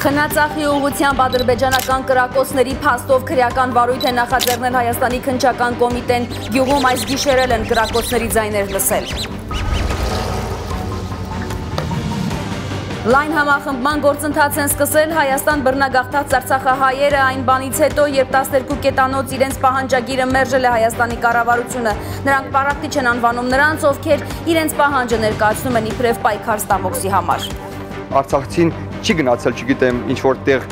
Խնածախի ուղղությամբ ադրբեջանական կրակոցների փաստով քրեական վարույթ է նախաձեռնել Հայաստանի քննչական կոմիտեն, գյուղում այս գիշերել են կրակոցների ձայներ լսել։ Լայն համախմբման գործընթաց են սկսել Հայաստան բռնագաղթած արցախահայերը այն բանից հետո, երբ 12 կետանոց իրենց պահանջագիրը մերժել է Հայաստանի կառավարությունը։ Նրանք պառակտիչ են անվանում նրանց, ովքեր իրենց պահանջը ներկայացնում են իբրև պայքար ստամոքսի համար։ Արցախցին չի գնացել, չգիտեմ, ինչ-որ տեղ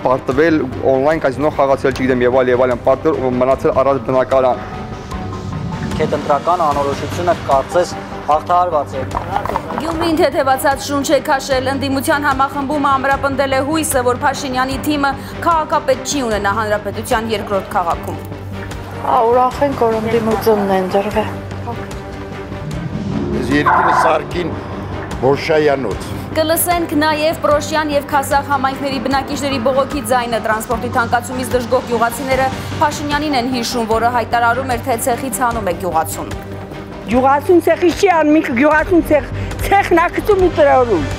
պարտվել, օնլայն կազինո խաղացել, չգիտեմ, եւ այլն, պարտվել ու մնացել առանց բնակարան։ Քետնտրական անորոշությունը կարծես հաղթահարված է։ Գյումրին թեթևացած շունչ է քաշել, ընդդիմության համախմբումը ամրապնդել է հույսը, որ Փաշինյանի թիմը քաղաքապետ չի ունենա հանրապետության երկրորդ քաղաքում։ Ուրախ ենք, որ ընդդիմությունն են դրվել։ Երկիրը սարքին Բոշայանոց։ Կլսենք նաև Պրոշյան և Քասախ համայնքների բնակիչների բողոքի ձայնը, տրանսպորտի թանկացումից դժգոհ գյուղացիները Փաշինյանին են հիշում, որը հայտարարում էր, թե ցեխից հանում է գյուղացուն։ Գյուղացուն ցեխից չի անում, գյուղացուն ցեխն ակցում ու տրորում։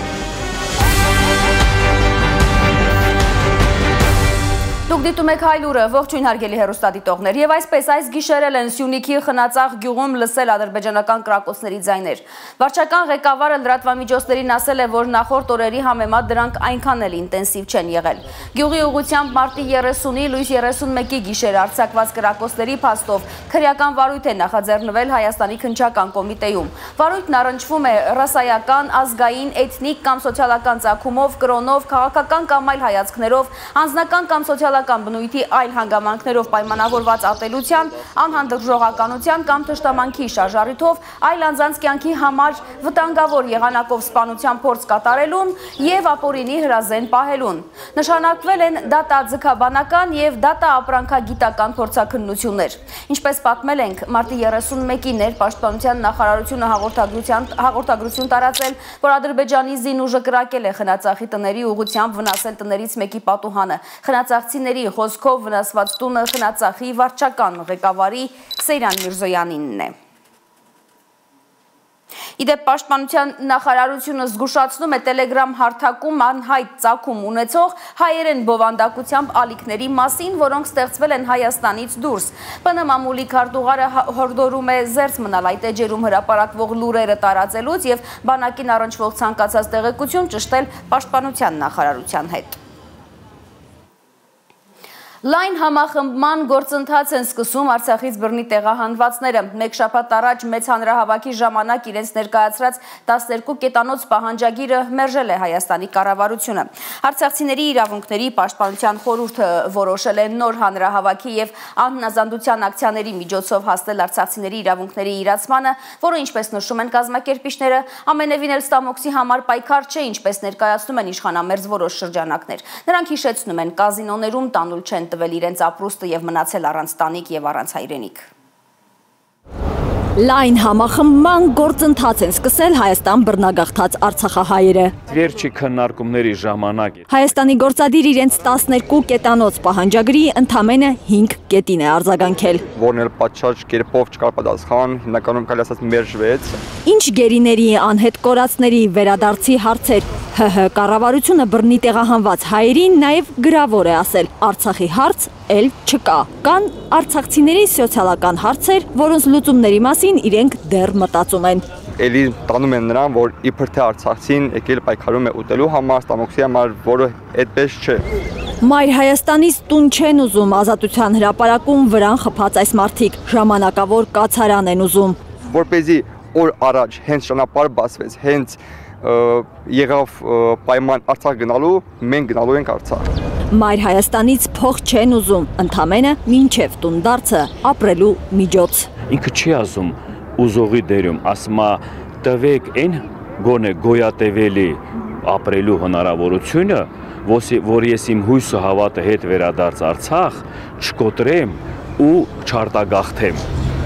Դուք դիտում եք Հայլուրը, ողջույն հարգելի հեռուստադիտողներ, եւ այսպես այս գիշերել են Սյունիքի Խնածախ գյուղում լսել ադրբեջանական կրակոցների ձայներ։ Վարչական ղեկավարը լրատվամիջոցներին ասել է, որ նախորդ օրերի համեմատ դրանք այնքան էլ ինտենսիվ չեն եղել։ Գյուղի ուղղությամբ մարտի 30-ի լույս 31-ի գիշեր արձակված կրակոցների փաստով քրեական վարույթ է նախաձեռնվել Հայաստանի քննչական կոմիտեում։ Վարույթն առնչվում է ռասայական, ազգային, էթնիկ կամ սոցիալական ծագումով, կրոնով, քաղաքական կամ այլ հայացքներով, անձնական կամ սոցիալական բնույթի այլ հանգամանքներով պայմանավորված ատելության, անհանդուրժողականության կամ թշնամանքի շարժառիթով, այլ անձանց կյանքի համար վտանգավոր եղանակով սպանության փորձ կատարելուն եւ ապօրինի հրազեն պահելուն։ Նշանակվել են դատաձգաբանական եւ դատաապրանքագիտական փորձաքննություններ։ Ինչպես պատմել ենք, մարտի 31-ին Ներպաշտպանության նախարարությունը հաղորդագրություն տարածել, որ Ադրբեջանի զինուժը կրակել է Խնածախի տների ուղղությամբ վնասել տներից մեկի պատուհանը։ Խնածախցիների խոսքով վնասված տունը Խնածախի վարչական ղեկավարի Սեյրան Միրզոյանինն է։ Իդեպ Պաշտպանության նախարարությունը զգուշացնում է Telegram հարթակում անհայտ ծագում ունեցող հայերեն բովանդակությամբ ալիքների մասին, որոնք ստեղծվել են Հայաստանից դուրս։ ՊՆ մամուլի քարտուղարը հորդորում է զերծ մնալ այդ էջերում հրապարակվող լուրերը տարածելուց եւ բանակին առնչվող ցանկացած տեղեկություն ճշտել Պաշտպանության նախարարության հետ։ Լայն համախմբման գործընթաց են սկսում Արցախից բռնի տեղահանվածները։ Մեկ շաբաթ առաջ մեծ հանրահավաքի ժամանակ իրենց ներկայացրած 12 կետանոց պահանջագիրը մերժել է Հայաստանի կառավարությունը։ Արցախցիների իրավունքների պաշտպանության խորհուրդը որոշել է նոր հանրահավաքի եւ անհնազանդության ակցիաների միջոցով հասնել արցախցիների իրավունքների իրացմանը, որը ինչպես նշում են կազմակերպիչները, ամենևին էլ ստամոքսի համար պայքար չէ, ինչպես ներկայացնում են իշխանամերձ որոշ շրջանակներ։ Նրանք հիշեցնում են, կազինոներում տանուլ չեն տվել իրենց ապրուստը եւ մնացել առանց տանիք եւ առանց հայրենիք։ Լայն համախմբման գործընթաց են սկսել Հայաստան բռնագաղթած արցախահայերը։ Վերջի քննարկումների ժամանակ Հայաստանի գործադիր իրենց 12 կետանոց պահանջագրի ընդամենը 5 կետին է արձագանքել։ Որն էլ պատշաճ կերպով չկար պատասխան, հիմնականում կարելի ասած մերժվեց։ Ինչ գերիների, անհետ կորածների, վերադարձի հարցեր։ ՀՀ կառավարությունը բռնի տեղահանված հայերին նաև գրավոր է ասել, Արցախի հարց էլ չկա։ Կան արցախցիների սոցիալական հարցեր, որոնց լուծումների մասին իրենք դեռ մտածում են։ Էլի տանում են նրան, որ իբր թե արցախցին եկել պայքարում է ուտելու համար, ստամոքսի համար, որը այդպես չէ։ Մայր Հայաստանից տուն չեն ուզում, ազատության հրապարակում վրան խփած այս մարդիկ ժամանակավոր կացարան են ուզում։ Որպեսզի օր առաջ հենց ճանապարհ բացվեց, հենց եղավ պայման Արցախ գնալու, մենք գնալու ենք Արցախ։ Մայր Հայաստանից փող չեն ուզում, ընդամենը մինչև տուն դարձը ապրելու միջոց։ Ինքը չի ասում ուզողի դերում, ասում է տվեք այն գոնե գոյատևելի ապրելու հնարավորությունը, որ ես իմ հույսը հավատը հետ վերադարձ Արցախ չկոտրեմ ու չարտագաղթեմ։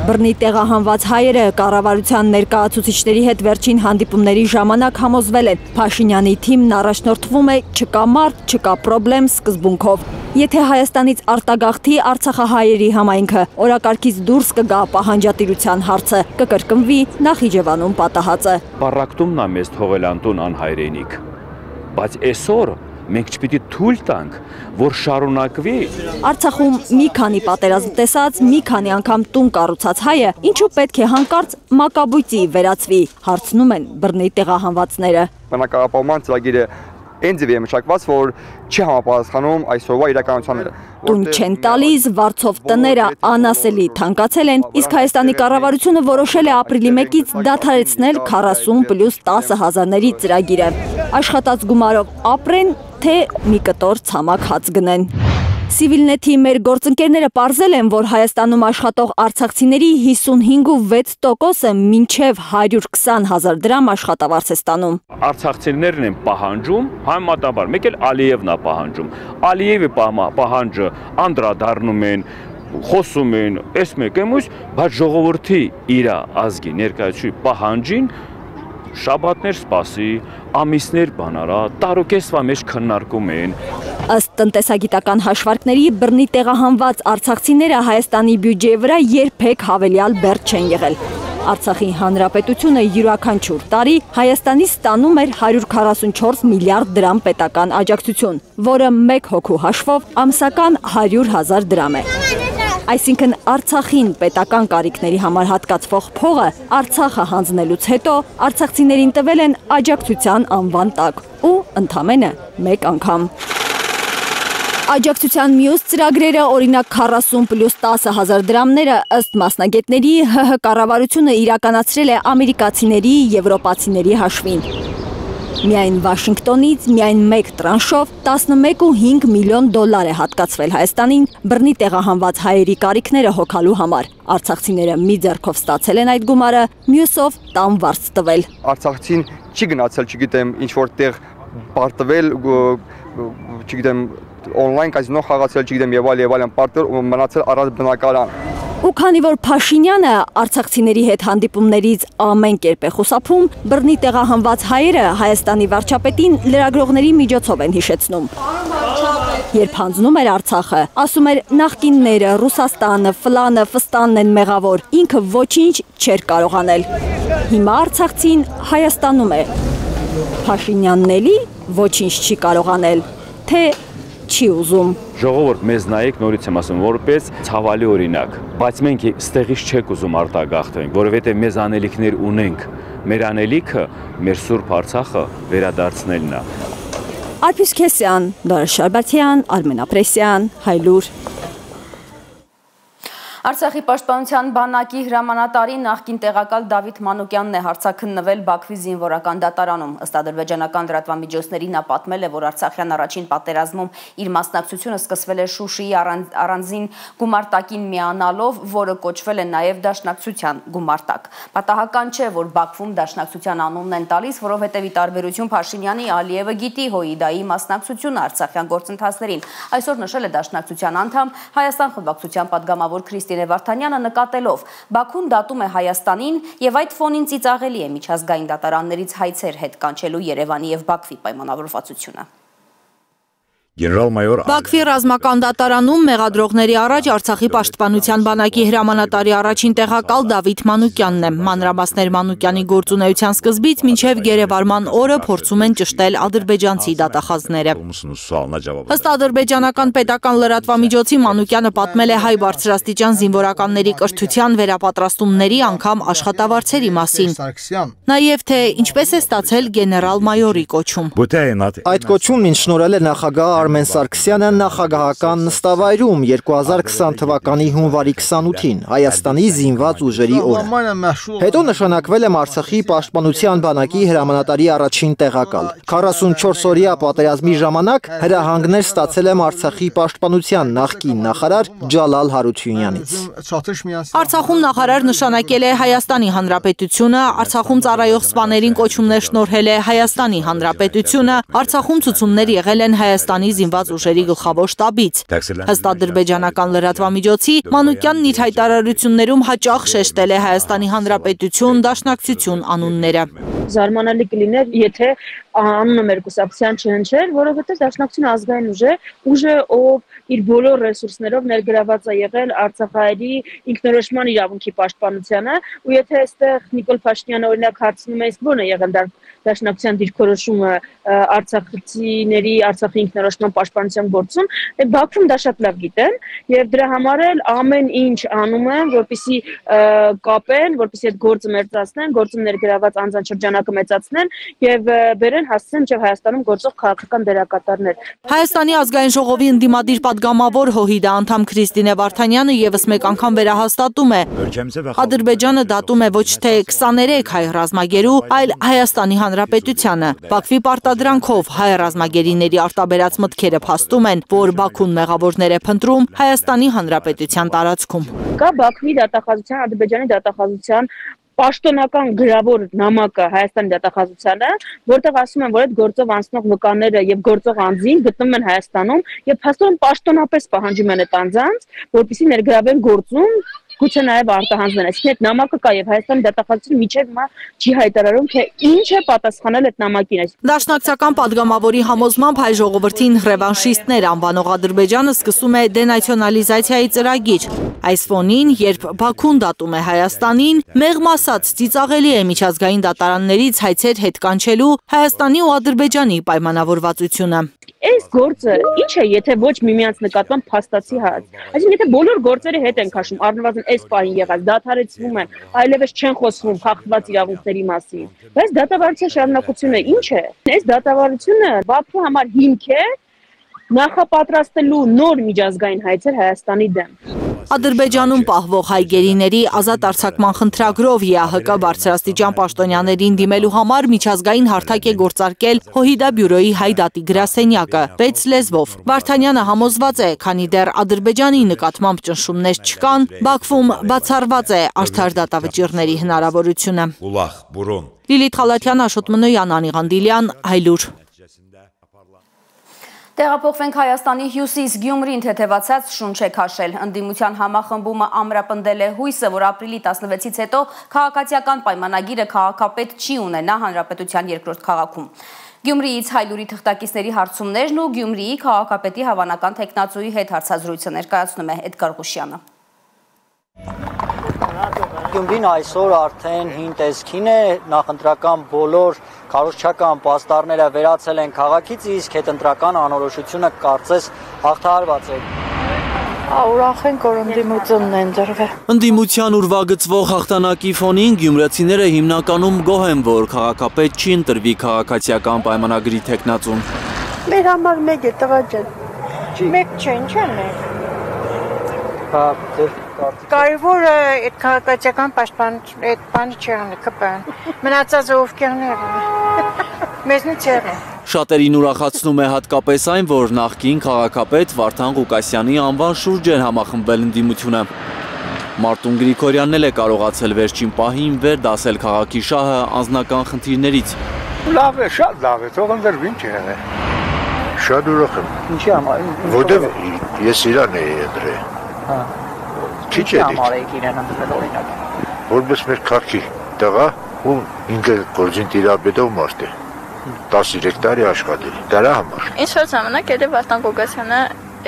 Բռնի տեղահանված հայերը կառավարության ներկայացուցիչների հետ վերջին հանդիպումների ժամանակ համոզվել են, Փաշինյանի թիմն առաջնորդվում է չկա մարդ, չկա պրոբլեմ սկզբունքով։ Եթե Հայաստանից արտագաղթի Արցախահայերի համայնքը, օրակարգից դուրս կգա պահանջատիրության հարցը, կկրկնվի Նախիջևանում պատահածը։ Պառակտումն է մեզ թողել անտուն անհայրենիք, բայց այսօր մենք չպիտի թույլ տանք, որ շարունակվի։ Արցախում մի քանի պատերազմ տեսած, մի քանի անգամ տուն կառուցած հայը ինչու պետք է հանկարծ մակաբույծի վերածվի, հարցնում են բռնի տեղահանվածները։ Բնակարապահման ծրագիրը այն ձևի է մշակված, որ չի համապատասխանում այսօրվա իրականությանը։ Տուն չեն տալիս, վարձով տները անասելի թանկացել են, իսկ Հայաստանի կառավարությունը որոշել է ապրիլի 1-ից դադարեցնել 40+10 հազարների ծրագիրը։ Աշխատած գումարով ապրեն, թե մի կտոր ցամաք հաց գնեն։ Civilnet-ի մեր գործընկերները պարզել են, որ Հայաստանում աշխատող արցախցիների 55.6%-ը մինչև 120,000 դրամ աշխատավարձ է ստանում։ Արցախցիներն են պահանջում, համեմատաբար, մեկ էլ Ալիևն է պահանջում։ Ալիևի պահանջը անդրադառնում են, խոսում են, այս մեկ էմուս, բայց ժողովրդի իր ազգի ներկայացուցի պահանջին շաբաթներ սպասի, ամիսներ բանարա, տարուկեսվա մեջ քննարկում են։ Ըստ տնտեսագիտական հաշվարկների բռնի տեղահանված արցախցիները Հայաստանի բյուջեի վրա երբեք հավելյալ բերդ չեն եղել։ Արցախի հանրապետությունը յուրաքանչյուր տարի Հայաստանից ստանում էր 144 միլիարդ դրամ պետական աջակցություն, որը մեկ հոգու հաշվով ամսական 100,000 դրամ է։ Այսինքն Արցախին պետական կարիքների համար հատկացվող փողը Արցախը հանձնելուց հետո արցախցիներին տվել են աջակցության անվան տակ ու ընդամենը մեկ անգամ։ Աջակցության մյուս ծրագրերը, օրինակ 40+10 հազար դրամները, ըստ մասնագետների, ՀՀ կառավարությունը իրականացրել է ամերիկացիների, եվրոպացիների հաշվին։ Միայն Վաշինգտոնից միայն մեկ տրանշով 11.5 միլիոն դոլար է հատկացվել Հայաստանին բռնի տեղահանված հայերի կարիքները հոգալու համար։ Արցախցիները մի ձեռքով ստացել են այդ գումարը, մյուսով տան վարձ տվել։ Արցախցին չի գնացել, չգիտեմ, ինչ որտեղ պարտվել, չգիտեմ, on-line կազինո խաղացել, չգիտեմ, եւ այլն, պարտել մնացել առանց բնակարան։ Ու քանի որ Փաշինյանը արցախցիների հետ հանդիպումներից ամեն կերպ է խուսափում, բռնի տեղահանված հայերը Հայաստանի վարչապետին լրագրողների միջոցով են հիշեցնում։ Երբ հանձնում էր Արցախը, ասում էր նախկինները, Ռուսաստանը, ֆլանը, ֆստանն են մեղավոր, ինքը ոչինչ չէր կարող անել։ Հիմա արցախցին Հայաստանում է։ Փաշինյանն էլի ոչինչ չի կարող անել, թե չի ուզում։ Ժողովուրդ մեզ նայեք, նորից եմ ասում, որպես ցավալի օրինակ, բայց մենք ստեղից չեք ուզում արտագաղթենք, որովհետև մեզ անելիքներ ունենք։ Մեր անելիքը մեր Սուրբ Արցախը վերադարձնելն է։ Արփիս Քեսյան, Դարաշ Շարբաթյան, Արմեն Ապրեսյան, Հայլուր։ Արցախի պաշտպանության բանակի հրամանատարի նախկին տեղակալ Դավիթ Մանուկյանն է հարցաքննվել Բաքվի զինվորական դատարանում։ Ըստ ադրբեջանական լրատվամիջոցների նա պատմել է, որ Արցախյան առաջին պատերազմում իր մասնակցությունը սկսվել է Շուշիի առանձին գումարտակին միանալով, որը կոչվել է նաև Դաշնակցության գումարտակ։ Պատահական չէ, որ Բաքվում Դաշնակցության անունն են տալիս, որովհետև ի տարբերություն Փաշինյանի, Ալիևը գիտի Հոիդայի մասնակցությունը արցախյան գործընթացներին։ Այսօր նշել է Դաշնակցության անդամ Հայաստան խմբակցության падգամավոր Քրիստինե Վարդանյանը նկատելով Բաքուն դատում է Հայաստանին եւ այդ ֆոնին ծիծաղելի է միջազգային դատարաններից հայցեր հետ կանչելու Երևանի եւ Բաքվի պայմանավորվածությունը։ Բաքվի ռազմական դատարանում մեղադրողների առաջ Արցախի պաշտպանության բանակի հրամանատարի առաջին տեղակալ Դավիթ Մանուկյանն է։ Մանրամասներ Մանուկյանի գործունեության սկզբից մինչև գերեվարման օրը փորձում են ճշտել ադրբեջանցի դատախազները։ Ըստ ադրբեջանական պետական լրատվամիջոցի Մանուկյանը պատմել է հայ բարձրաստիճան զինվորականների կրթության, վերապատրաստումների, անգամ աշխատավարձերի մասին։ Նաև թե ինչպես է ստացել գեներալ-մայորի կոչում։ Այդ կոչումն ինձ շնորհել է նախագահ Արմեն Սարգսյանը նախագահական նստավայրում 2020 թվականի հունվարի 28-ին Հայաստանի զինված ուժերի օրը։ Հետո նշանակվել եմ Արցախի պաշտպանության բանակի հրամանատարի առաջին տեղակալ։ 44-օրյա պատերազմի ժամանակ հրահանգներ ստացել եմ Արցախի պաշտպանության նախկին նախարար Ջալալ Հարությունյանից։ Արցախում նախարար նշանակել է Հայաստանի Հանրապետությունը, Արցախում ծառայող սպաներին կոչումներ շնորհել է Հայաստանի Հանրապետությունը, Արցախում ցուցումներ եղել են Հայաստանի զինված ուժերի գլխավոր շտաբից։ Ըստ ադրբեջանական լրատվամիջոցի Մանուկյանն իր հայտարարություններում հաճախ շեշտել է Հայաստանի Հանրապետություն, Դաշնակցություն անունները։ Զարմանալի կլիներ, եթե անունը մեր կուսակցության չհնչեր, որովհետև Դաշնակցությունը ազգային ուժ է, ով իր բոլոր ռեսուրսներով ներգրաված է եղել Արցախահայերի ինքնորոշման իրավունքի պաշտպանությանը, ու եթե այստեղ Նիկոլ Փաշինյանը օրինակ հարցնում է, իսկ ո՞րն է եղել Դաշնակցության դիրքորոշումը արցախցիների Արցախի ինքնորոշման պաշտպանության գործում, Բաքվում դա շատ լավ գիտեն, եւ դրա համար էլ ամեն ինչ անում են, որպեսզի կապեն, որպեսզի այդ գործը մեծացնեն, գործում ներգրաված անձանց շրջանակը մեծացնեն եւ բերեն հասցնեն մինչեւ Հայաստանում գործող քաղաքական դերակատարներ։ Հայաստանի ազգային ժողովի ընդդիմադիր պատգամավոր ՀՅԴ անդամ Քրիստինե Վարդանյանը եւս մեկ անգամ վերահաստատում է. Ադրբեջանը դատում է ոչ թե 23 հայ ռազմագերու, այլ Հայաստանի Հանրապետությանը։ Բաքվի պարտադրանքով հայ ռազմագերիների արտաբերած մտքերը փաստում են, որ Բաքուն մեղավորներ է փնտրում Հայաստանի Հանրապետության տարածքում։ Կա Բաքվի դատախազության, Ադրբեջանի դատախազության պաշտոնական գրավոր նամակը Հայաստանի դատախազությանը, որտեղ ասում են, որ այդ գործով անցնող վկաները եւ գործող անձին գտնվում են Հայաստանում եւ փաստորեն պաշտոնապես պահանջում են այդ անձանց, որպեսզի ներգրավեն գործում, գուցե նաեւ արտահանձնեն։ Այսինքն այդ նամակը կա եւ Հայաստանի դատախազությունը միջև հիմա չի հայտարարում, թե ինչ է պատասխանել այդ նամակին։ Դաշնակցական падգամավորի համոզմամբ հայ ժողովրդին ռևանշիստներ անվանող Ադրբեջանը սկսում է դենացիոնալիզացիայի ծրագիր։ Այս ֆոնին, երբ Բաքուն դատում է Հայաստանին, մեղմ ասած ծիծաղելի է միջազգային դատարաններից հայցեր հետ կանչելու Հայաստանի ու Ադրբեջանի պայմանավորվածությունը։ Այս գործը ինչ է, եթե ոչ միմյանց նկատմամբ փաստացի հաց։ Այսինքն եթե բոլոր գործերը հետ են քաշում, առնվազն այս պահին եղած, դադարեցվում են, այլևս չեն խոսվում խախտված իրավունքների մասին։ Բայց դատավարության շարունակությունը ինչ է։ Այս դատավարությունը Բաքվի համար հիմք է նախապատրաստելու նոր միջազգային հայցեր Հայաստանի դեմ։ Ադրբեջանում պահվող հայ գերիների ազատ արձակման խնդրագրով ԵԱՀԿ բարձրաստիճան պաշտոնյաներին դիմելու համար միջազգային հարթակ է գործարկել ՀՅԴ բյուրոյի հայ դատի գրասենյակը 6 լեզվով։ Վարդանյանը համոզված է, քանի դեռ Ադրբեջանի նկատմամբ ճնշումներ չկան, Բաքվում բացառված է արդար դատավճիռների հնարավորությունը։ Լիլիթ Խալաթյան, Աշոտ Մնոյան, Անի Ղանդիլյան, Հայլուր։ Տեղափոխվենք Հայաստանի հյուսիս Գյումրին թեթևացած շունչ է քաշել։ Ընդդիմության համախմբումը ամրապնդել է հույսը, որ ապրիլի 16-ից հետո քաղաքացիական պայմանագիրը քաղաքապետ չի ունենա հանրապետության երկրորդ քաղաքում։ Գյումրիից Հայլուրի թղթակիցների հարցումներն ու Գյումրիի քաղաքապետի հավանական թեկնածուի հետ հարցազրույցը ներկայացնում է Էդգար Ղուշյանը։ Գյումրին այսօր արդեն հին տեսքին է, նախընտրական բոլոր քարոզչական պաստառները վերացել են քաղաքից, իսկ հետընտրական անորոշությունը կարծես հաղթահարված է։ Ուրախ ենք, որ ընդդիմությունն են դրվել։ Ընդդիմության ուրվագծվող հաղթանակի ֆոնին գյումրեցիները հիմնականում գոհ են, որ քաղաքապետ չի ընտրվի քաղաքացիական պայմանագրի թեկնածուն։ Մեր համար մեկ է, տղա ջան։ Մեկ չէ, ինչ է մեկ։ Կարևորը այդ քաղաքացիական պաշտպանություն, այդ բանը չի անի, կպան։ Մնացածը ովքերներ են։ Մեզնից եղել։ Շատերին ուրախացնում է հատկապես այն, որ նախկին քաղաքապետ Վարդան Ղուկասյանի անվան շուրջ էր համախմբել ընդդիմությունը։ Մարտուն Գրիգորյանն էլ է կարողացել վերջին պահին վեր դասել քաղաքի շահը անձնական խնդիրներից։ Լավ է, շատ լավ է, թող ընտրվի, ինչ եղել։ Շատ ուրախ եմ։ Ինչի համար։ Որտեվ ես իրան էի ընտրել։ Հա։ Քիչ է դիք։ Որպես մեր քաղաքի տղա ու ինքը գործին տիրապետող մարդ է։ 13 տարի աշխատել, դրա համար։ Ինչ որ ժամանակ էլ Վարդան Ղուկասյանը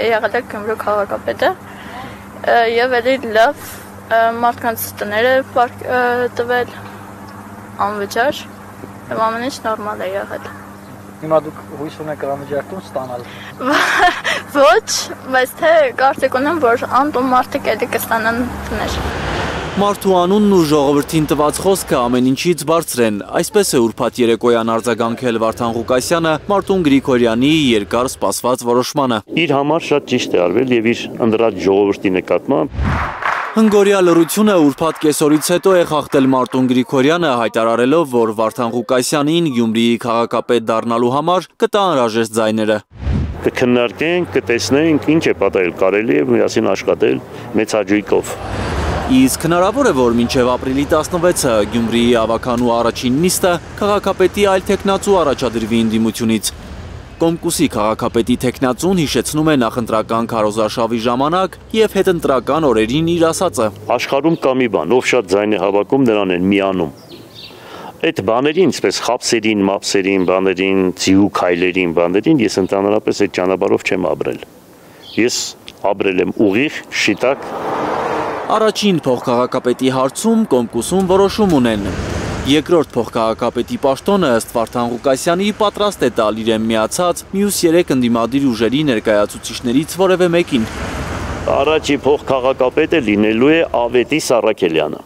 եղել է Գյումրու քաղաքապետը եւ էլի լավ մարդկանց տները տվել անվճար եւ ամեն ինչ նորմալ է եղել։ Հիմա դուք հույս ունեք անվճարություն ստանալ։ Ոչ, բայց թե կարծիք ունեմ, որ անտուն մարդիկ էլի կստանան տներ։ Մարդու անունն ու ժողովրդին տված խոսքը ամեն ինչից բարձր են, այսպես է ուրբաթ երեկոյան արձագանքել Վարդան Ղուկասյանը Մարտուն Գրիգորյանի երկար սպասված որոշմանը։ Իր համար շատ ճիշտ է արվել եւ իր ընդրած ժողովրդի նկատմամբ Հնգորյա լռությունը ուրբաթ կեսօրից հետո է խախտել Մարտուն Գրիգորյանը, հայտարարելով, որ Վարդան Ղուկասյանին Գյումրիի քաղաքապետ դառնալու համար կտա անհրաժեշտ ձայները։ Կքննարկենք, կտեսնենք ինչ է պատահել, կարելի է միասին աշխատել մեծ հաճույքով։ Իսկ հնարավոր է, որ մինչև ապրիլի 16-ը Գյումրիի ավականու առաջին նիստը քաղաքապետի այլ թեկնածու առաջադրվի ընդդիմությունից։ Կոմկուսի քաղաքապետի թեկնածուն հիշեցնում է նախընտրական քարոզարշավի ժամանակ եւ հետընտրական օրերին իր ասածը։ Աշխարհում կա մի բան, ով շատ ձայն է հավաքում, նրան են միանում։ Այդ բաներին, ինչպես խապսերին, մապսերին, բաներին, ձիու քայլերին, բաներին ես ընդհանրապես այդ ճանապարհով չեմ ապրել։ Ես ապրել եմ ուղիղ, շիտակ։ Առաջին փոխքաղաքապետի հարցում Կոմկուսում որոշում ունեն։ Երկրորդ փոխքաղաքապետի պաշտոնը ըստ Վարդան Ղուկասյանի պատրաստ է տալ իրեն միացած մյուս 3 ընդդիմադիր ուժերի ներկայացուցիչներից որևէ մեկին։ Առաջի փոխքաղաքապետը լինելու է Ավետիս Սարաքելյանը։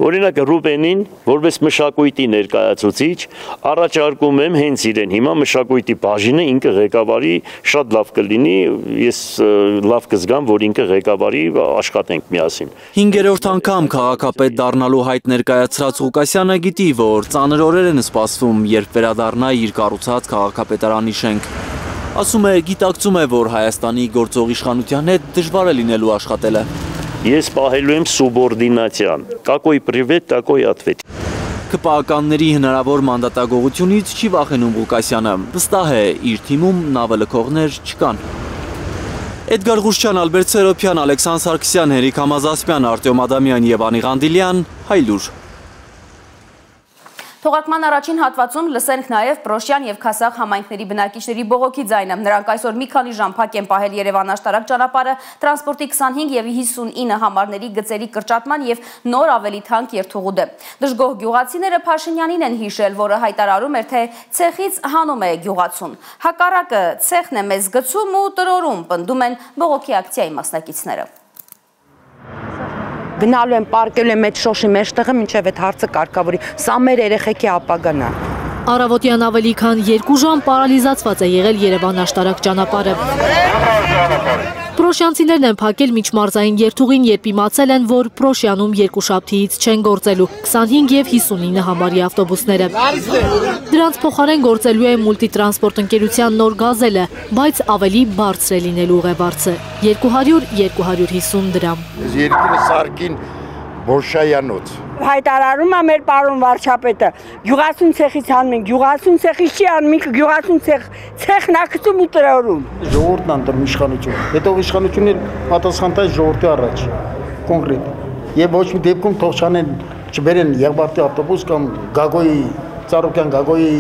Օրինակ Ռուբենին, որպես մշակույթի ներկայացուցիչ, առաջարկում եմ հենց իրեն հիմա մշակույթի բաժինը ինքը ղեկավարի, շատ լավ կլինի, ես լավ կզգամ, որ ինքը ղեկավարի աշխատենք միասին։ 5-րդ անգամ քաղաքապետ դառնալու հայտ ներկայացրած Ղուկասյանը գիտի, որ ծանր օրեր են սպասվում, երբ վերադառնա իր կառուցած քաղաքապետարանի շենք։ Ասում է, գիտակցում է, որ Հայաստանի գործող իշխանության հետ դժվար է լինելու աշխատելը։ Ես պահելու եմ սուբորդինացիան, какой привет, такой ответ։ ԿՊԱ-ականների հնարավոր մանդատագողությունից չի վախենում Ղուկասյանը, վստահ է, իր թիմում նավելքողներ չկան։ Էդգար Ղուշչյան, Ալբերտ Սերոփյան, Ալեքսանդր Սարգսյան, Հերիկ Համազասպյան, Արտյոմ Ադամյան եւ Անի Ղանդիլյան, Հայլուր։ Թողարկման առաջին հատվածում լսենք նաև Պրոշյան և Քասախ համայնքների բնակիչների բողոքի ձայնը։ Նրանք այսօր մի քանի ժամ փակ են պահել Երևան-Աշտարակ ճանապարհը տրանսպորտի 25 և 59 համարների գծերի կրճատման և նոր ավելի թանկ երթուղու դեմ։ Դժգոհ գյուղացիները Փաշինյանին են հիշել, որը հայտարարում էր, թե ցեխից հանում է գյուղացուն։ Հակառակը ցեխն է մեզ գցում ու տրորում, պնդում են բողոքի ակցիայի մասնակիցները։ Գնալու եմ, պարկելու եմ այդ շոշի մեջտեղը, մինչև այդ հարցը կարգավորի։ Սա մեր երեխեքի ապագան է։ Առավոտյան ավելի քան 2 ժամ պարալիզացված է եղել Երևան-Աշտարակ ճանապարհը։ Պրոշյանցիներն են փակել միջմարզային երթուղին, երբ իմացել են, որ Պրոշյանում երկուշաբթիից չեն գործելու 25 և 59 համարի ավտոբուսները։ Դրանց փոխարեն գործելու է մուլտիտրանսպորտ ընկերության նոր գազելը, բայց ավելի բարձր է լինելու ուղևորը՝ 200-250 դրամ։ Երկիրը սարքին Բոշայանոց։ Հայտարարում է մեր պարոն վարչապետը, գյուղացուն ցեխից հանում ենք, գյուղացուն ցեխից չի հանում, ինքը գյուղացուն ցեխն է գցում ու տրորում։ Ժողովուրդն անդր իշխանություն, հետո իշխանությունն էլ պատասխան տա ժողովրդի առաջ, կոնկրետ։ Եվ ոչ մի դեպքում թող չանեն, չբերեն Եղբարտի ավտոբուս կամ Գագոյի, Ծառուկյան Գագոյի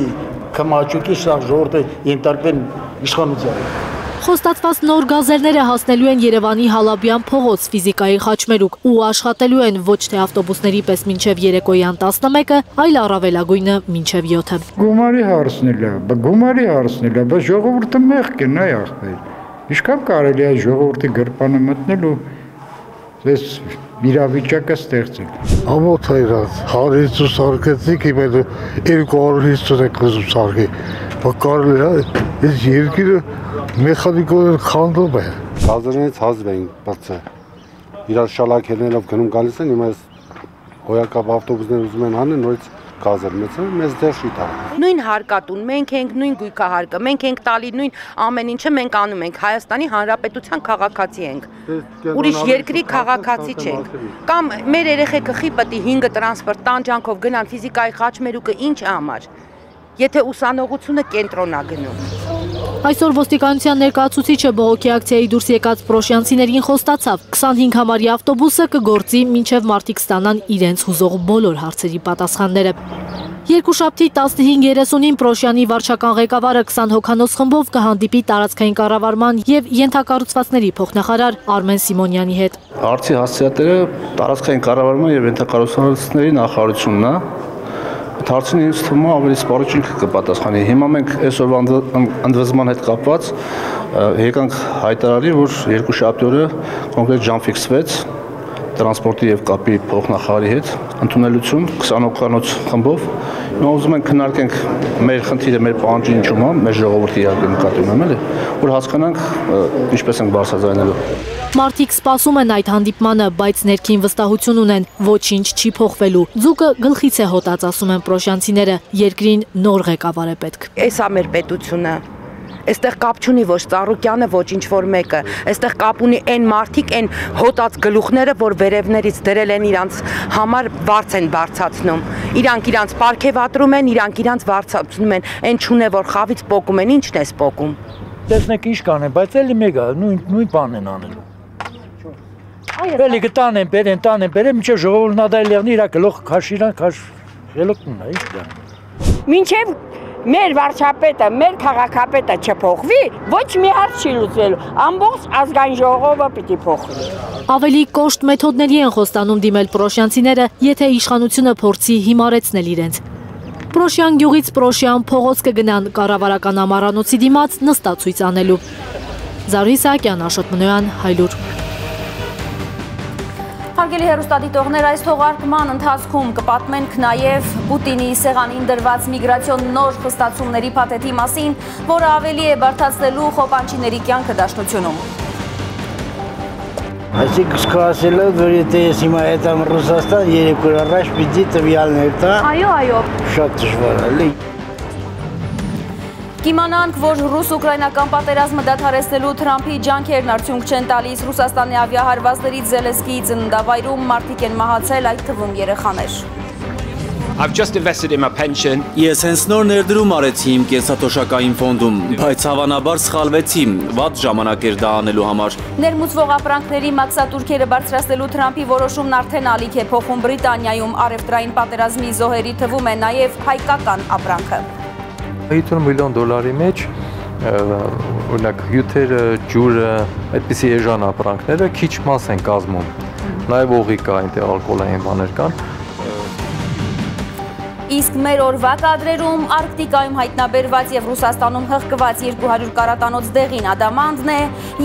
կմաճուկի շահ ժողովրդը ենթարկվեն իշխանությանը։ Խոստացված նոր գազելները հասնելու են Երևանի Հալաբյան փողոց ֆիզիկայի խաչմերուկ ու աշխատելու են ոչ թե ավտոբուսների պես մինչև երեկոյան 11-ը, այլ առավելագույնը մինչև 7-ը։ Գումարի հարցնել է, բայց ժողովուրդը մեղք է, նայ ախպեր։ Ինչքան կարելի է ժողովրդի գրպանը մտնել ու այս իրավիճակը ստեղծել։ Ամոթ է իրաց, 150 սարկեցիք, իմ 250 եք լզում սարկի, բայց կարելի է, այս երկիրը մեխանիկորեն խանդում է։ Գազերից հազվ էին բացը, իրար շալակերներով գնում գալիս են, հիմա այս հոյակապ ավտոբուսներ ուզում են հանեն, նորից գազեր մեծը, մեզ դեր չի տա։ Նույն հարկատուն, մենք ենք նույն գույքահարկը, մենք ենք տալի նույն ամեն ինչը մենք անում ենք, Հայաստանի Հանրապետության քաղաքացի ենք, ուրիշ երկրի քաղաքացի չենք։ Կամ մեր երեխեքը խիպտի 5 տրանսպորտ տանջանքով գնան ֆիզիկայի խաչմերուկը ինչ համար, եթե ուսանողությունը կենտրոն է գնում։ Այսօր ոստիկանության ներկայացուցիչը բողոքի ակցիայի դուրս եկած պրոշյանցիներին խոստացավ 25 համարի ավտոբուսը կգործի մինչև մարդիկ ստանան իրենց հուզող բոլոր հարցերի պատասխանները։ Երկուշաբթի 15:30-ին Պրոշյանի վարչական ղեկավարը 20 հոգանոց խմբով կհանդիպի տարածքային կառավարման և ենթակառուցվածքների փոխնախարար Արմեն Սիմոնյանի հետ։ Հարցի հասցեատերը տարածքային կառավարման և ենթակառուցվածքների նախարարությունն է։ Հարցին ինձ թվում է ավելի սպառիչ կպատասխանի։ Հիմա մենք այսօրվա ընդվզման հետ կապված եկանք հայտարարի, որ երկուշաբթի օրը կոնկրետ ժամ ֆիքսվեց տրանսպորտի և կապի փոխնախարարի հետ ընդունելություն 20 հոգանոց խմբով։ Հիմա ուզում ենք քննարկենք մեր խնդիրը, մեր պահանջը ինչու՞մ է, մեր ժողովրդի իհարկե նկատի ունեմ, էլի, որ հասկանանք ինչպես ենք բարձրաձայնելու։ Մարդիկ սպասում են այդ հանդիպմանը, բայց ներքին վստահություն ունեն, ոչինչ չի փոխվելու։ Ձուկը գլխից է հոտած, ասում են պրոշյանցիները, երկրին նոր ղեկավար է պետք։ Էս է մեր պետությունը։ Այստեղ կապ չունի ոչ Ծառուկյանը, ոչ ինչ որ մեկը։ Այստեղ կապ ունի այն մարդիկ, այն հոտած գլուխները, որ վերևներից դրել են իրանց համար վարձ են բարձացնում։ Իրանք իրանց պարգևատրում են, իրանք իրանց վարձացնում են։ Այն չունե որ խավից պոկում են, ինչն է սպոկում։ Տեսնեք ինչ կանեն, բայց էլի մեգա նույն բանն են անելու։ Էլի կտանեն, բերեն, մինչև ժողովուրդն ադայլ եղնի, իրա գլուխ քաշիրան, Ելոքն է, ինչ դա։ Մինչև մեր վարչապետը, մեր քաղաքապետը չփոխվի, ոչ մի հարց չի լուծվելու։ Ամբողջ ազգային ժողովը պիտի փոխվի։ Ավելի կոշտ մեթոդների են խոստանում դիմել պրոշյանցիները, եթե իշխանությունը փորձի հիմարեցնել իրենց։ Պրոշյան գյուղից Պրոշյան փողոց կգնան կառավարական ամառանոցի դիմաց նստացույց անելու։ Զարուհի Սահակյան, Աշոտ Մնոյան, Հայլուր։ Հարգելի հեռուստադիտողներ, այս թողարկման ընթացքում կպատմենք նաև Պուտինի սեղանին դրված միգրացիոն նոր խստացումների փաթեթի մասին, որը ավելի է բարդացնելու խոպանչիների կյանքը Դաշնությունում։ Այսինքն սկսել է, որ եթե ես հիմա հետամ Ռուսաստան, 3 օր առաջ պիտի տվյալներ տա։ Այո։ Շատ դժվար է։ Կիմանանք, որ ռուս-ուկրաինական պատերազմը դադարեցնելու Թրամփի ջանքերն արդյունք չեն տալիս, Ռուսաստանի ավիահարվածներից Զելենսկիի ծննդավայրում մարդիկ են մահացել, այդ թվում երեխաներ։ I've just invested in my pension. Ես հենց նոր ներդրում արեցի իմ կենսաթոշակային ֆոնդում, բայց հավանաբար սխալվեցի, վատ ժամանակ էր դա անելու համար։ Ներմուծվող ապրանքների մաքսատուրքերը բարձրացնելու Թրամփի որոշումն արդեն ալիք է փոխում Բրիտանիայում, առևտրային պատերազմի զոհերի թվում է նաև հայկական ապրանքը։ 50 միլիոն դոլարի մեջ, օրինակ հյութերը, ջուրը, այդպիսի էժան ապրանքները քիչ մաս են կազմում, նաև օղի կա, այնտեղ ալկոհոլային բաներ կան։ Իսկ մեր օրվա կադրերում Արկտիկայում հայտնաբերված եւ Ռուսաստանում հղկված 200 կարատանոց դեղին ադամանդն է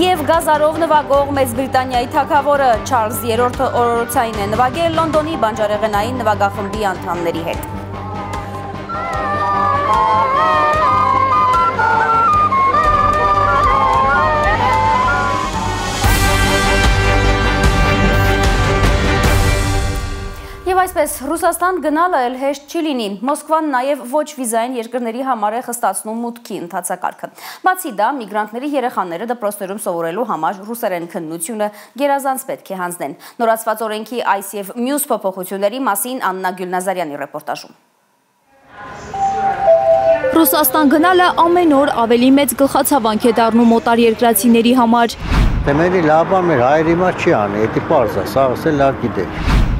եւ գազարով նվագող Մեծ Բրիտանիայի թագավորը Չարլզ III-ը օրորոցային է նվագել Լոնդոնի բանջարեղենային նվագախմբի անդամների հետ։ Եվ այսպես, Ռուսաստան գնալը էլ հեշտ չի լինի, Մոսկվան նաև ոչ վիզային երկրների համար է խստացնում մուտքի ընթացակարգը։ Բացի դա, միգրանտների երեխաները դպրոցներում սովորելու համար ռուսերեն քննությունը գերազանց պետք է հանձնեն։ Նորացված օրենքի այս եւ մյուս փոփոխությունների մասին Աննա Գյուլնազարյանի ռեպորտաժում։ Ռուսաստան գնալը ամեն օր ավելի մեծ գլխացավանք է դառնում օտարերկրացիների համար։ Դեմերի լավ մեր հայրի մաս չի անի, դա պարզ է, սա լավ գիտե։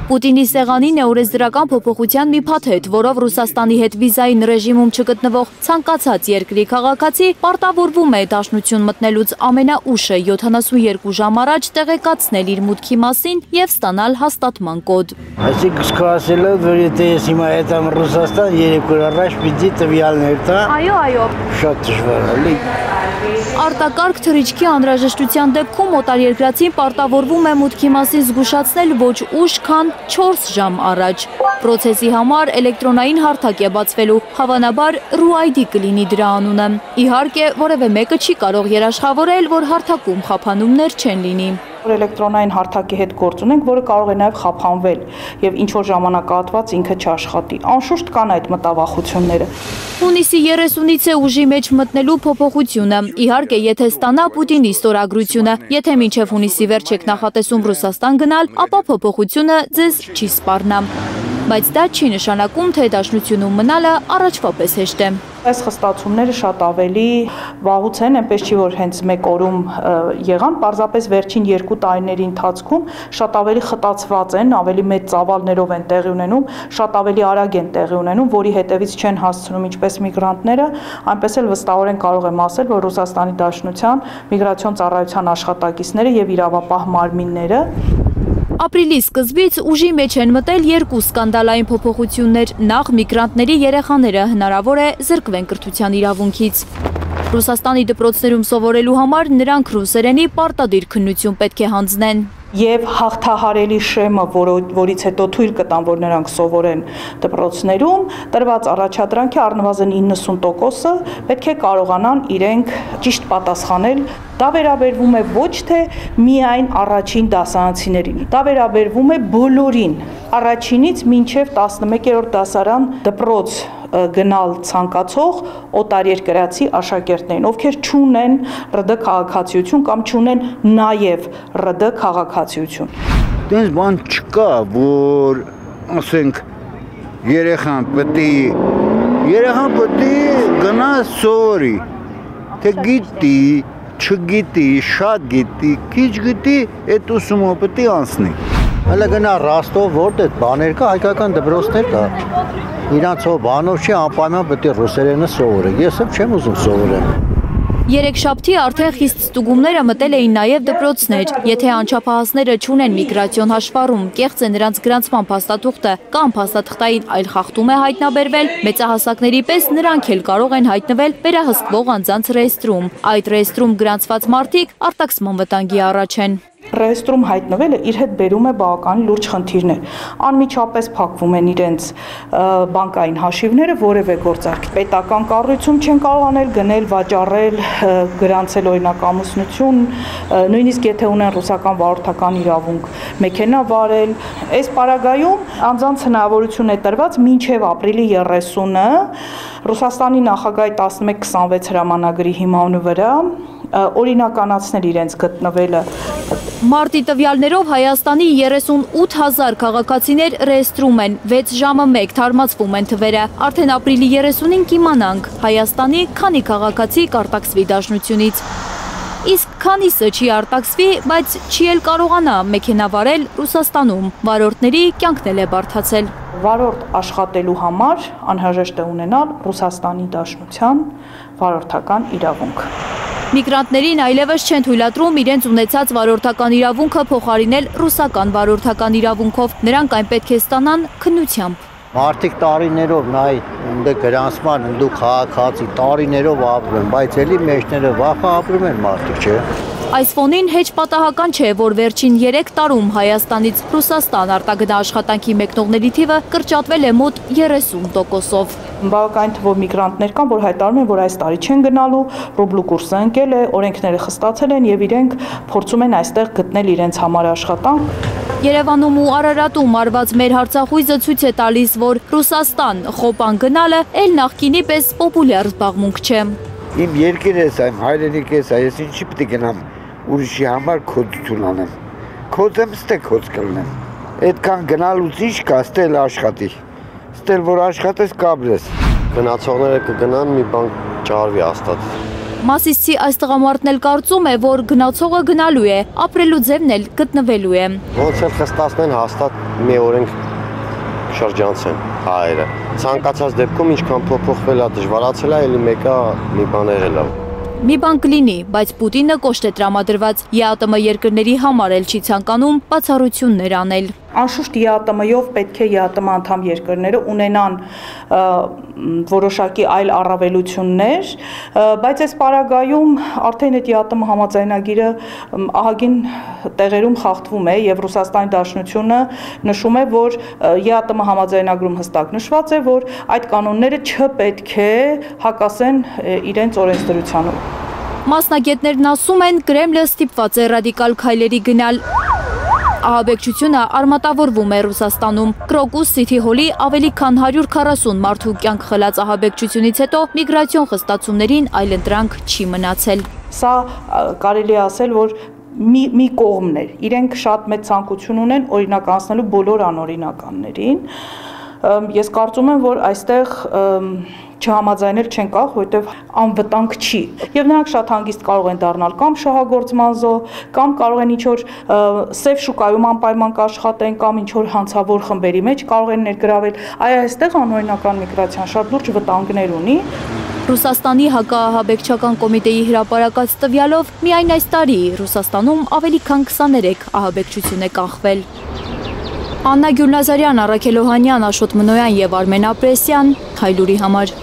Պուտինի սեղանին է օրենսդրական փոփոխության մի փաթեթ, որով Ռուսաստանի հետ վիզային ռեժիմում չգտնվող ցանկացած երկրի քաղաքացի պարտավորվում է Դաշնություն մտնելուց ամենաուշը 72 ժամ առաջ տեղեկացնել իր մուտքի մասին եւ ստանալ հաստատման կոդ։ Այսինքն սկսել է, որ եթե ես հիմա հետամ Ռուսաստան, 3 օր առաջ պիտի տվյալներ տա։ Այո։ Շատ դժվար է։ Արտակարգ թռիչքի անհրաժեշտության դեպքում օտարերկրացին պարտավորվում է մուտքի մասին զգուշացնել ոչ ուշ, քան 4 ժամ առաջ։ Պրոցեսի համար էլեկտրոնային հարթակ է բացվելու, հավանաբար RUID կլինի դրա անունը։ Իհարկե, որևէ մեկը չի կարող երաշխավորել, որ հարթակում խափանումներ չեն լինի։ Էլեկտրոնային հարթակի հետ գործ ունենք, որը կարող է նաև խափանվել եւ ինչ որ ժամանակահատված ինքը չաշխատի։ Անշուշտ կան այդ մտավախությունները։ Հունիսի 30-ից է ուժի մեջ մտնելու փոփոխությունը։ Իհարկե, եթե ստանա Պուտինի ստորագրությունը, եթե մինչև հունիսի վերջ եք նախատեսում Ռուսաստան գնալ, ապա փոփոխությունը ձեզ չի սպառնա։ Բայց դա չի նշանակում, թե Դաշնությունում մնալը առաջվա պես հեշտ է։ Այս խստացումները շատ ավելի վաղուց են, այնպես չի որ հենց մեկ օրում եղան, պարզապես վերջին 2 տարիների ընթացքում շատ ավելի խտացված են, ավելի մեծ ծավալներով են տեղի ունենում, շատ ավելի արագ են տեղի ունենում, որի հետևից չեն հասցնում ինչպես միգրանտները, այնպես էլ վստահորեն կարող եմ ասել, որ Ռուսաստանի Դաշնության միգրացիոն ծառայության աշխատակիցները եւ իրավապահ մարմինները Ապրիլի սկզբից ուժի մեջ են մտել 2 սկանդալային փոփոխություններ, նախ միգրանտների երեխաները հնարավոր է զրկվեն կրթության իրավունքից։ Ռուսաստանի դպրոցներում սովորելու համար նրանք ռուսերենի պարտադիր քննություն պետք է հանձնեն։ Եվ հաղթահարելի շեմը, որից հետո թույլ կտան, որ նրանք սովորեն դպրոցներում, տրված առաջադրանքի առնվազն 90%-ը պետք է կարողանան իրենք ճիշտ պատասխանել։ Դա վերաբերվում է ոչ թե միայն առաջին դասարանցիներին, դա վերաբերվում է բոլորին, առաջինից մինչև 11-րդ դասարան դպրոց գնալ ցանկացող օտարերկրացի աշակերտներին, ովքեր չունեն ՌԴ քաղաքացիություն կամ չունեն նաև ՌԴ քաղաքացիություն։ Դες բան չկա, որ ասենք երեխան պետք է գնա սովորի, թե գիտի, չգիտի, շատ գիտի, քիչ գիտի, այդ ուսումը պետք է անցնի։ Հələ գնա Ռոստով, որտեղ բաներ կա, հայկական դպրոցներ կա։ Իրանց հո բանով չի անպայման պետք է ռուսերենը սովորել։ Ես էլ չեմ ուզում սովորեմ։ Երեքշաբթի արդեն խիստ ստուգումները մտել էին նաև դպրոցներ։ Եթե անչափահասները չունեն միգրացիոն հաշվառում, կեղծ է նրանց գրանցման փաստաթուղթը կամ փաստաթղթային այլ խախտում է հայտնաբերվել, մեծահասակների պես նրանք էլ կարող են հայտնվել վերահսկվող անձանց ռեեստրում։ Այդ ռեեստրում գրանցված մարդիկ արտաքսման վտանգի առաջ են։ Ռեեստրում հայտնվելը իր հետ բերում է բավական լուրջ խնդիրներ։ Անմիջապես փակվում են իրենց բանկային հաշիվները, որևէ գործարք պետական կառույցում չեն կարողանել գնել, վաճառել, գրանցել օրինակ ամուսնություն, նույնիսկ եթե ունեն ռուսական վարորդական իրավունք, մեքենա վարել։ Այս պարագայում անձանց հնարավորություն է տրված մինչև ապրիլի 30-ը Ռուսաստանի նախագահի 1126 հրամանագրի հիման վրա օրինականացնել իրենց գտնվելը։ Մարտի տվյալներով Հայաստանի 38,000 քաղաքացիներ ռեեստրում են, 6 ժամը 1 թարմացվում են թվերը։ Արդեն ապրիլի 30-ին կիմանանք Հայաստանի քանի քաղաքացի կարտաքսվի դաշնությունից։ Իսկ քանիսը չի արտաքսվի, բայց չի էլ կարողանա մեքենա վարել Ռուսաստանում։ Վարորդների կյանքն էլ է բարդացել։ Վարորդ աշխատելու համար անհրաժեշտ է ունենալ Ռուսաստանի Դաշնության վարորդական իրավունք։ Միգրանտներին այլևս չեն թույլատրում իրենց ունեցած վարորդական իրավունքը փոխարինել ռուսական վարորդական իրավունքով։ Նրանք այն պետք է ստանան քննությամբ։ Մարդիկ տարիներով նայ ընդ գրանցման, ընդ քաղաքացի տարիներով ապրում են, բայց էլի մեջները վախը ապրում են մարդիկ, չէ։ Այս ֆոնին հեչ պատահական չէ, որ վերջին 3 տարում Հայաստանից Ռուսաստան արտագնա աշխատանքի մեկնողների թիվը կրճատվել է մոտ 30%-ով։ Բավական թվով միգրանտներ կան, որ հայտարարում են, որ այս տարի չեն գնալու, ռուբլու կուրսը ընկել է, օրենքները խստացել են եւ իրենք փորձում են այստեղ գտնել իրենց համար աշխատանք։ Երևանում ու Արարատում արված մեր հարցախույզը ցույց է տալիս, որ Ռուսաստան խոպան գնալը էլ նախկինի պես պոպուլյար զբաղմունք չէ։ Իմ երկիրը է, իմ հայրենիքը է, ես ինչի պետք է գնամ ուրիշի համար քոծություն անեմ։ Քոծեմ, ստե քոծ կլնեմ։ Այդքան գնալուց ինչ կա, ստել աշխատի։ Ստել որ աշխատես կաբրես։ Գնացողները կգնան, մի բան չարվի հաստատ։ Մասիսցի այս տղամարդն էլ կարծում է, որ գնացողը գնալու է, ապրելու ձևն էլ գտնվելու է։ Ոնց էլ խստացնեն, հաստատ մի օրենք շրջանցեն հայերը։ Ցանկացած դեպքում ինչքան փոփոխվել է, դժվարացել է, էլի մեկը մի բան եղել է։ Մի բան կլինի, բայց Պուտինը կոշտ է տրամադրված, ԵԱՏՄ երկրների համար էլ չի ցանկանում բացառություններ անել։ Անշուշտ ԵԱՏՄ-ով պետք է ԵԱՏՄ անդամ երկրները ունենան որոշակի այլ առավելություններ, բայց այս պարագայում արդեն այդ ԵԱՏՄ համաձայնագիրը ահագին տեղերում խախտվում է եւ Ռուսաստանի Դաշնությունը նշում է, որ ԵԱՏՄ համաձայնագրում հստակ նշված է, որ այդ կանոնները չպետք է հակասեն իրենց օրենսդրությանը։ Մասնագետներն ասում են, Կրեմլը ստիպված է ռադիկալ քայլերի գնալ։ Ահաբեկչությունը արմատավորվում է Ռուսաստանում։ Կրոկուս Սիթի հոլի ավելի քան 140 մարդու կյանք խլած ահաբեկչությունից հետո միգրացիոն խստացումներին այլընտրանք չի մնացել։ Սա կարելի է ասել, որ մի կողմն է։ Իրենք շատ մեծ ցանկություն ունեն օրինականացնելու բոլոր անօրինականներին։ Ես կարծում եմ, որ այստեղ չհամաձայնել չեն կարող, որովհետև անվտանգ չի։ Եվ նրանք շատ հանգիստ կարող են դառնալ կամ շահագործման զոհ, կամ կարող են ինչ-որ սև շուկայում անպայման կաշխատեն, կամ ինչ-որ հանցավոր խմբերի մեջ կարող են ներգրավել։ Այստեղ անօրինական միգրացիան շատ լուրջ վտանգներ ունի։ Ռուսաստանի հակաահաբեկչական կոմիտեի հրապարակած տվյալով միայն այս տարի Ռուսաստանում ավելի քան 23 ահաբեկչություն է կանխվել։ Աննա Գյուլնազարյան, Առաքել Օհանյան, Աշոտ Մնոյան եւ Արմեն Ապրեսյան, Հայլուրի համար։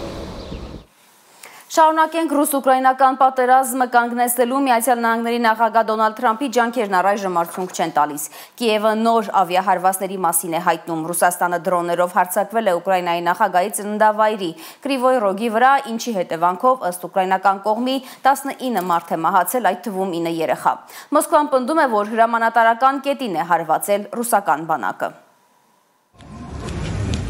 Շարունակենք ռուս-ուկրաինական պատերազմը կանգնեցնելու Միացյալ Նահանգների նախագահ Դոնալդ Թրամփի ջանքերն առայժմ արդյունք չեն տալիս։ Կիևը նոր ավիահարվածների մասին է հայտնում։ Ռուսաստանը դրոններով հարձակվել է Ուկրաինայի նախագահի ծննդավայրի Կրիվոյ Ռոգի վրա, ինչի հետևանքով ըստ ուկրաինական կողմի 19 մարդ է մահացել, այդ թվում 9 երեխա։ Մոսկվան պնդում է, որ հրամանատարական կետին է հարվածել ռուսական բանակը։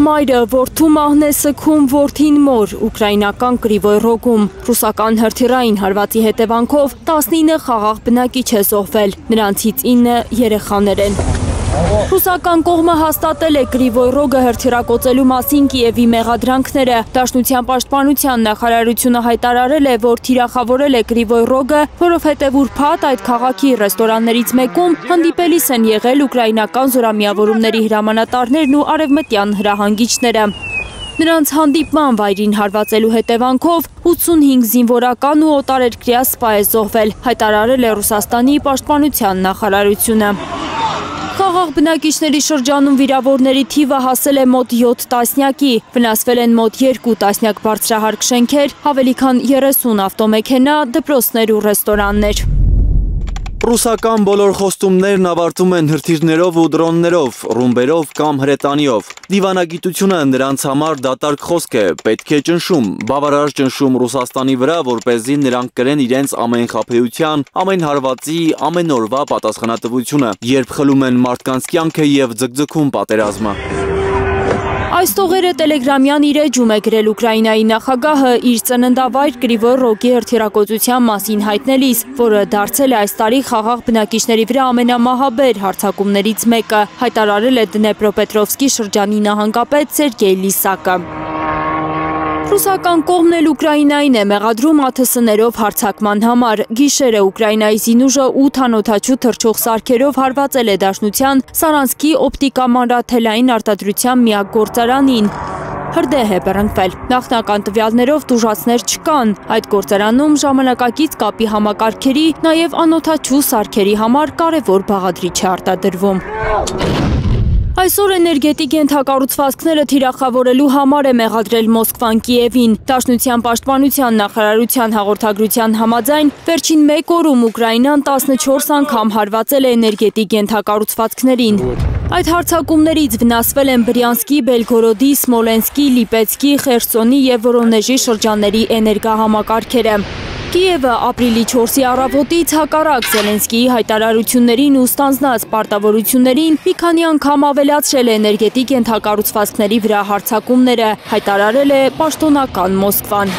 Մայրը որդու մահն է սգում որդին մոր ուկրաինական Կրիվոյ Ռոգում։ Ռուսական հրթիռային հարվածի հետևանքով 19 խաղաղ բնակիչ է զոհվել, նրանցից 9 երեխաներ են։ Ռուսական կողմը հաստատել է Կրիվոյ Ռոգը հրթիռակոծելու մասին Կիևի մեղադրանքները։ Դաշնության պաշտպանության նախարարությունը հայտարարել է, որ թիրախավորել է Կրիվոյ Ռոգը, որովհետև ուրբաթ այդ քաղաքի ռեստորաններից մեկում հանդիպելիս են եղել ուկրաինական զորամիավորումների հրամանատարներն ու արևմտյան հրահանգիչները։ Նրանց հանդիպման վայրին հարվածելու հետևանքով 85 զինվորական ու օտարերկրյա սպա է զոհվել, հայտարարել է Ռուսաստանի պաշտպանության նախարարությունը։ Խաղաղ բնակիչների շրջանում վիրավորների թիվը հասել է մոտ 7 տասնյակի, վնասվել են մոտ 2 տասնյակ բարձրահարկ շենքեր, ավելի քան 30 ավտոմեքենա, դպրոցներ ու ռեստորաններ։ Ռուսական բոլոր խոստումներն ավարտվում են հրթիռներով ու դրոններով, ռումբերով կամ հրետանիով։ Դիվանագիտությունը նրանց համար դատարկ խոսք է, պետք է ճնշում, բավարար ճնշում Ռուսաստանի վրա, որպեսզի նրանք կրեն իրենց ամեն խաբեության, ամեն հարվածի, ամեն օրվա պատասխանատվությունը, երբ խլում են մարդկանց կյանքը եւ ձգձգում պատերազմը։ Այս տողերը տելեգրամյան իր էջում է գրել Ուկրաինայի նախագահը իր ծննդավայր Կրիվոյ Ռոգի հրթիռակոծության մասին հայտնելիս, որը դարձել է այս տարի խաղաղ բնակիչների վրա ամենամահաբեր հարձակումներից մեկը, հայտարարել է Դնեպրոպետրովսկի շրջանի նահանգապետ Սերգեյ Լիսակը։ Ռուսական կողմն էլ Ուկրաինային է մեղադրում ԱԹՍ-ներով հարձակման համար։ Գիշերը Ուկրաինայի զինուժը 8 անօդաչու թռչող սարքերով հարվածել է Դաշնության Սարանսկի օպտիկամանրաթելային արտադրության միակ գործարանին։ Հրդեհ է բռնկվել։ Նախնական տվյալներով տուժածներ չկան։ Այդ գործարանում ժամանակակից կապի համակարգերի, նաև անօդաչու սարքերի համար կարևոր բաղադրիչ է արտադրվում։ Այսօր էներգետիկ ենթակառուցվածքները թիրախավորելու համար է մեղադրել Մոսկվան Կիևին։ Դաշնության պաշտպանության նախարարության հաղորդագրության համաձայն վերջին 1 օրում Ուկրաինան 14 անգամ հարվածել է էներգետիկ ենթակառուցվածքներին։ Այդ հարձակումներից վնասվել են Բրյանսկի, Բելգորոդի, Սմոլենսկի, Լիպեցկի, Խերսոնի և Վորոնեժի շրջանների էներգահամակարգերը։ Կիևը ապրիլի 4-ի առավոտից հակառակ Զելենսկիի հայտարարություններին ու ստանձնած պարտավորություններին մի քանի անգամ ավելացրել է էներգետիկ ենթակառուցվածքների վրա հարձակումները, հայտարարել է պաշտոնական Մոսկվան։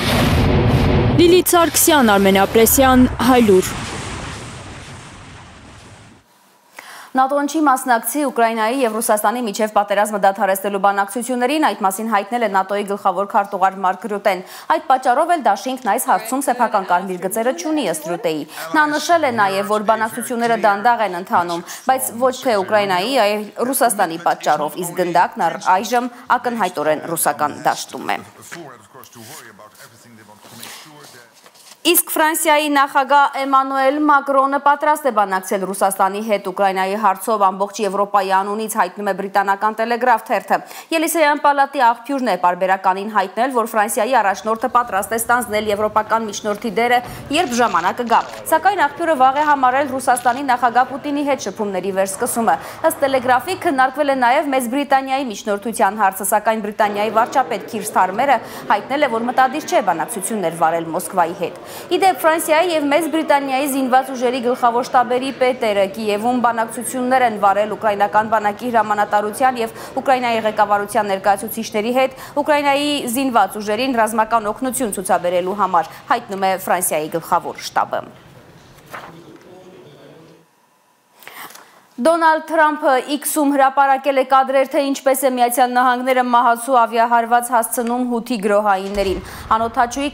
Լիլիթ Սարգսյան, Արմեն Ապրեսյան, Հայլուր։ ՆԱՏՕ-ն չի մասնակցի Ուկրաինայի և Ռուսաստանի միջև պատերազմը դադարեցնելու բանակցություններին, այդ մասին հայտնել է ՆԱՏՕ-ի գլխավոր քարտուղար Մարկ Ռյուտեն։ Այդ պատճառով էլ դաշինքն այս հարցում սեփական կարմիր գծերը չունի ըստ Ռյուտեի։ Նա նշել է նաև, որ բանակցությունները դանդաղ են ընթանում, բայց ոչ թե Ուկրաինայի, այլ Ռուսաստանի պատճառով, իսկ գնդակն այժմ ակնհայտորեն ռուսական դաշտում է։ Իսկ Ֆրանսիայի նախագահ Էմանուել Մակրոնը պատրաստ է բանակցել Ռուսաստանի հետ Ուկրաինայի հարցով ամբողջ Եվրոպայի անունից, հայտնում է բրիտանական Տելեգրաֆ թերթը։ Ելիսեյան պալատի աղբյուրն է պարբերականին հայտնել, որ Ֆրանսիայի առաջնորդը պատրաստ է ստանձնել եվրոպական միջնորդի դերը, երբ ժամանակը գա։ Սակայն աղբյուրը վաղ է համարել Ռուսաստանի նախագահ Պուտինի հետ շփումների վերսկսումը։ Ըստ Տելեգրաֆի քննարկվել է նաև Մեծ Բրիտանիայի միջնորդության հարցը, սակայն Բրիտանիայի վարչապետ Քիր Սթարմերը հայտնել է, որ մտադիր չէ բանակցություններ վարել Մոսկվայի հետ։ Իդեպ Ֆրանսիայի և Մեծ Բրիտանիայի զինված ուժերի գլխավոր շտաբերի պետերը Կիևում բանակցություններ են վարել ուկրաինական բանակի հրամանատարության և Ուկրաինայի ղեկավարության ներկայացուցիչների հետ Ուկրաինայի զինված ուժերին ռազմական օգնություն ցուցաբերելու համար, հայտնում է Ֆրանսիայի գլխավոր շտաբը։ Դոնալդ Թրամփը X-ում հրապարակել է կադրեր, թե ինչպես է Միացյալ Նահանգները մահացու ավիահարված հասցնում հութի գրոհայիններին։ Անօդաչուի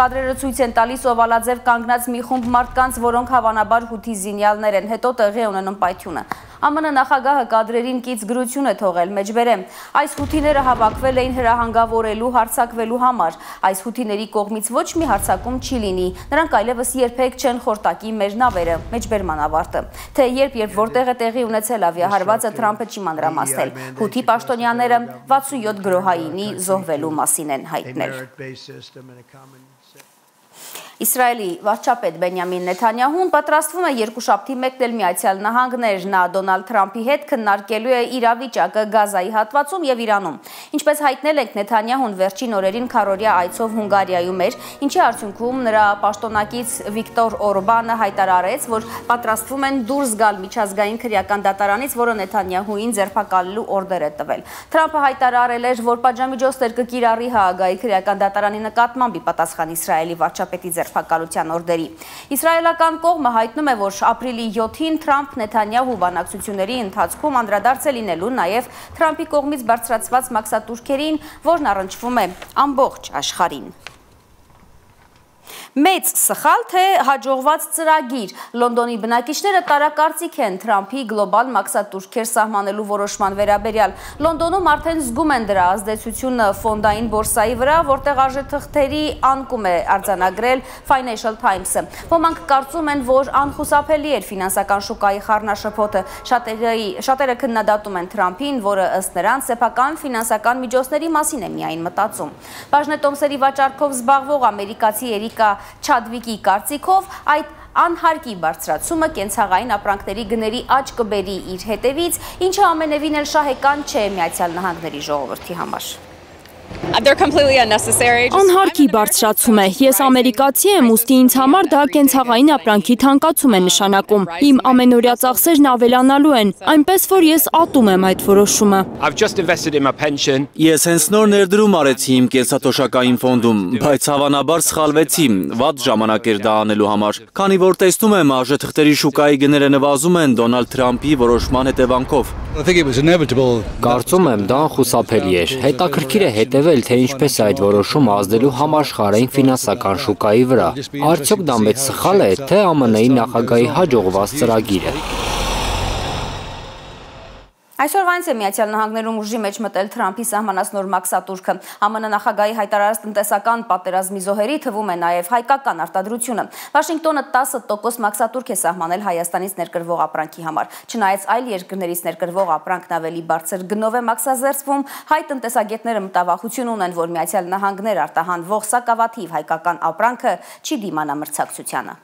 կադրերը ցույց են տալիս օվալաձև կանգնած մի խումբ մարդկանց, որոնք հավանաբար հութի զինյալներ են, հետո տեղի ունենում պայթյունը։ ԱՄՆ նախագահը կադրերին կից գրություն է թողել, մեջբերեմ։ Այս հութիները հավաքվել էին հրահանգավորելու, հարձակվելու համար։ Այս հութիների կողմից ոչ մի հարձակում չի լինի։ Նրանք այլևս երբեք չեն խորտակի մեր նավերը, մեջբերման ավարտը։ Թե երբ որտեղ է տեղի ունեցել ավիահարվածը, Թրամփը չի մանրամասնել։ Հութի պաշտոնյաները 67 գրոհայինի զոհվելու մասին են հայտնել։ Իսրայելի վարչապետ Բենյամին Նեթանյահուն պատրաստվում է երկուշաբթի մեկնել Միացյալ Նահանգներ, նա Դոնալդ Թրամփի հետ քննարկելու է իրավիճակը Գազայի հատվածում եւ Իրանում։ Ինչպես հայտնել ենք, Նեթանյահուն վերջին օրերին քառօրյա այցով Հունգարիայում էր, ինչի արդյունքում նրա պաշտոնակից Վիկտոր Օրբանը հայտարարեց, որ պատրաստվում են դուրս գալ միջազգային քրեական դատարանից, որը Նեթանյահուին ձերբակալելու օրդեր է տվել։ Թրամփը հայտարարել էր, որ պատժամիջոցներ կկիրառի Հաագայի քրեական դատարանի նկատմամբ ի պատասխան Իսրայելի վարչապետի ձերբակալության օրդերի։ Իսրայելական կողմը հայտնում է, որ ապրիլի 7-ին Թրամփ-Նեթանյահու բանակցությունների ընթացքում անդրադարձ է լինելու նաև Թրամփի կողմից բարձրացված մաքսատուրքերին, որն առնչվում է ամբողջ աշխարհին։ Մեծ սխալ թե հաջողված ծրագիր։ Լոնդոնի բնակիչները տարակարծիք են Թրամփի գլոբալ մաքսատուրքեր սահմանելու որոշման վերաբերյալ։ Լոնդոնում արդեն զգում են դրա ազդեցությունը ֆոնդային բորսայի վրա, որտեղ արժեթղթերի անկում է արձանագրել Financial Times-ը։ Ոմանք կարծում են, որ անխուսափելի էր ֆինանսական շուկայի խառնաշփոթը։ Շատերը քննադատում են Թրամփին, որը ըստ նրանց սեփական ֆինանսական միջոցների մասին է միայն մտածում։ Բաժնետոմսերի վաճառքով զբաղվող ամերիկացի Էրիկա Չադվիկի կարծիքով այդ անհարկի բարձրացումը կենցաղային ապրանքների գների աճ կբերի իր հետևից, ինչը ամենևին էլ շահեկան չէ Միացյալ Նահանգների ժողովրդի համար։ Անհարկի բարձրացում է։ Ես ամերիկացի եմ, ուստի ինձ համար դա կենցաղային ապրանքի թանկացում է նշանակում։ Իմ ամենօրյա ծախսերն ավելանալու են, այնպես որ ես ատում եմ այդ որոշումը։ Ես հենց նոր ներդրում արեցի իմ կենսաթոշակային ֆոնդում, բայց հավանաբար սխալվեցի, վատ ժամանակ էր դա անելու համար, քանի որ տեսնում եմ արժեթղթերի շուկայի գները նվազում են Դոնալդ Թրամփի որոշման հետևանքով։ Կարծում եմ դա անխուսափելի էր։ Հետաքրքիր է հետևել, թե ինչպես է այդ որոշումը ազդելու համաշխարհային ֆինանսական շուկայի վրա։ Արդյոք դա մեծ սխալ է, թե ԱՄՆ-ի նախագահի հաջողված ծրագիրը։ Այսօրվա ինձ է Միացյալ Նահանգներում ուժի մեջ մտել Թրամփի սահմանած նոր մաքսատուրքը։ ԱՄՆ նախագահի հայտարարած տնտեսական պատերազմի զոհերի թվում է նաև հայկական արտադրությունը։ Վաշինգտոնը 10% մաքսատուրք է սահմանել Հայաստանից ներկրվող ապրանքի համար։ Չնայած այլ երկրներից ներկրվող ապրանքն ավելի բարձր գնով է մաքսազերծվում, հայ տնտեսագետները մտավախություն ունեն, որ Միացյալ Նահանգներ արտահանվող սակավաթիվ հայկական ապրանքը չի դիմանա մրցակցությանը։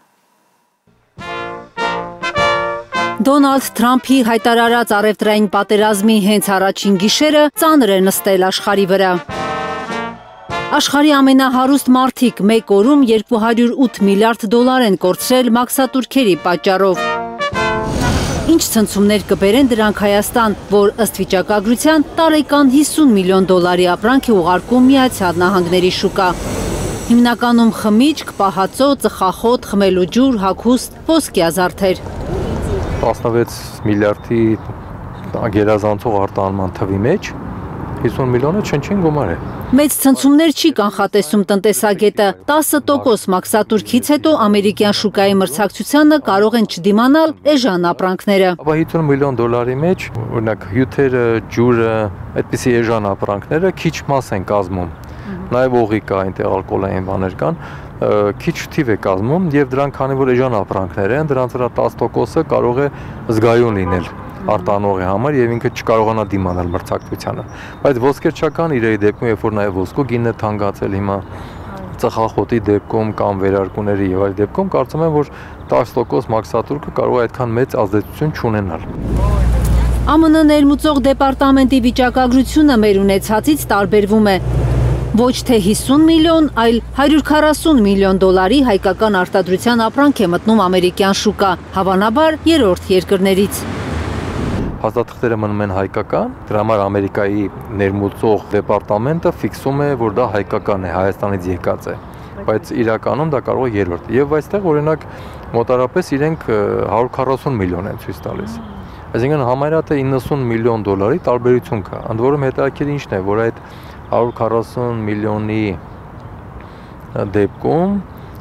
Դոնալդ Թրամփի հայտարարած առևտրային պատերազմի հենց առաջին գիշերը ծանր է նստել աշխարհի վրա։ Աշխարհի ամենահարուստ մարդիկ մեկ օրում 208 միլիարդ դոլար են կորցրել մաքսատուրքերի պատճառով։ Ինչ ցնցումներ կբերեն դրանք Հայաստան, որ ըստ վիճակագրության տարեկան 50 միլիոն դոլարի ապրանք է ուղարկում Միացյալ Նահանգների շուկա։ Հիմնականում խմիչք, պահածո, ծխախոտ, խմելու ջուր, հագուստ, ոսկեազարդեր։ 16 միլիարդի գերազանցող արտահանման թվի մեջ 50 միլիոնը չնչին գումար է։ Մեծ ցնցումներ չի կանխատեսում տնտեսագետը։ 10% մաքսատուրքից հետո ամերիկյան շուկայի մրցակցությանը կարող են չդիմանալ էժան ապրանքները։ 50 միլիոն դոլարի մեջ, օրինակ, հյութերը, ջուրը, այդպիսի էժան ապրանքները քիչ մաս են կազմում։ Նաև օղի կա, այնտեղ ալկոհոլային բաներ կան, քիչ թիվ է կազմում եւ դրանք քանի որ էժան ապրանքներ են, դրանց վրա 10%-ը կարող է զգայուն լինել արտանողի համար եւ ինքը չկարողանա դիմանալ մրցակցությանը։ Բայց ոսկերչական իրերի դեպքում, երբ որ նաեւ ոսկու գինն է թանկացել հիմա ծխախոտի դեպքում կամ վերարկուների եւ այլ դեպքում, կարծում եմ, որ 10% մաքսատուրքը կարող է այդքան մեծ ազդեցություն չունենալ։ ԱՄՆ ներմուծող դեպարտամենտի վիճակագրությունը մեր ունեցածից տարբերվում է։ Ոչ թե 50 միլիոն, այլ 140 միլիոն դոլարի հայկական արտադրության ապրանք է մտնում ամերիկյան շուկա, հավանաբար երրորդ երկրներից։ Հաստատքները մնում են հայկական, դրա համար Ամերիկայի ներմուծող դեպարտամենտը ֆիքսում է, որ դա հայկական է, Հայաստանից եկած է, բայց իրականում դա կարող է երրորդ։ Եվ այստեղ օրինակ մոտարապես իրենք 140 միլիոն են ցույց տալիս։ Այսինքն համարյա թե 90 միլիոն դոլարի տարբերություն կա։ Ընդ որում հետաքրքիր ինչն է, որ այդ 140 միլիոնի դեպքում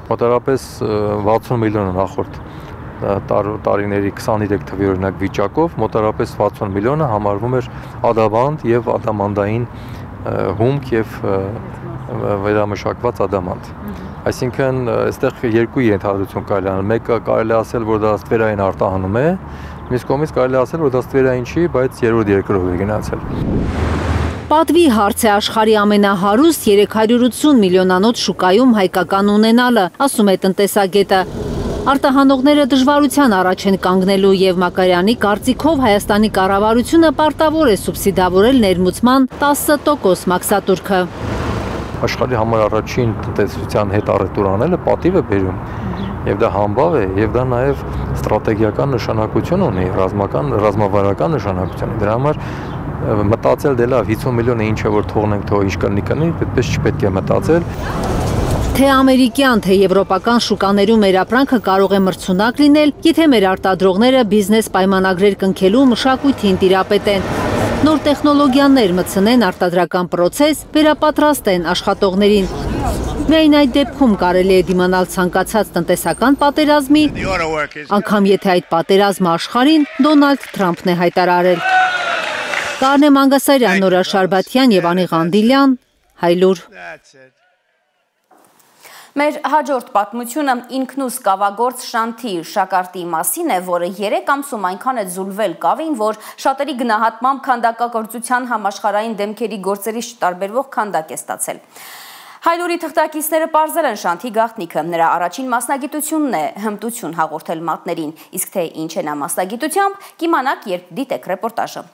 մոտարապես 60 միլիոնը նախորդ տարիների 23 թվի օրինակ վիճակով մոտարապես 60 միլիոնը համարվում էր ադամանդ եւ ադամանդային հումք եւ վերամշակված ադամանդ։ Այսինքն այստեղ երկու ենթադրություն կարելի անել։ Մեկը կարելի ասել, որ դա ստվերային արտահանում է, մյուս կողմից կարելի ասել, որ դա ստվերային չի, բայց երրորդ երկրով է գնացել։ Պատվի հարց է աշխարհի ամենահարուստ 380 միլիոնանոց շուկայում հայկական ունենալը, ասում է տնտեսագետը։ Արտահանողները դժվարության առաջ են կանգնելու եւ Մակարյանի կարծիքով Հայաստանի կառավարությունը պարտավոր է սուբսիդավորել ներմուծման 10% մաքսատուրքը։ Աշխարհի համար առաջին տնտեսության հետ առևտուր անելը պատիվ է բերում եւ դա համբավ է եւ դա նաեւ ստրատեգիական նշանակություն ունի, ռազմավարական նշանակություն։ Դրա համար մտածել դե լավ 50 միլիոնը ինչ է որ թողնենք, թող ինչ կնի, այդպես չպետք է մտածել։ Թե ամերիկյան, թե եվրոպական շուկաներում մեր ապրանքը կարող է մրցունակ լինել, եթե մեր արտադրողները բիզնես պայմանագրեր կնքելու մշակույթին տիրապետեն։ Նոր տեխնոլոգիաներ մտցնեն արտադրական պրոցես, վերապատրաստեն աշխատողներին։ Միայն այդ դեպքում կարելի է դիմանալ ցանկացած տնտեսական պատերազմի, անգամ եթե այդ պատերազմը աշխարհին Դոնալդ Թրամփն է հայտարարել։ Կարնե Մանգասարյան, Նորա Շարբաթյան եւ Անի Ղանդիլյան, Հայլուր։ Մեր հաջորդ պատմությունը ինքնուս կավագործ Շանթի Շակարտի մասին է, որը 3 ամսում այնքան է ձուլվել կավին, որ շատերի գնահատմամբ քանդակագործության համաշխարհային դեմքերի գործերից չտարբերվող քանդակ է ստացել։ Հայլուրի թղթակիցները պարզել են Շանթի գաղտնիքը, նրա առաջին մասնագիտությունն է հմտություն հաղորդել մատներին, իսկ թե ինչ է նա մասնագիտությամբ, կիմանաք, երբ դիտեք ռեպորտաժը։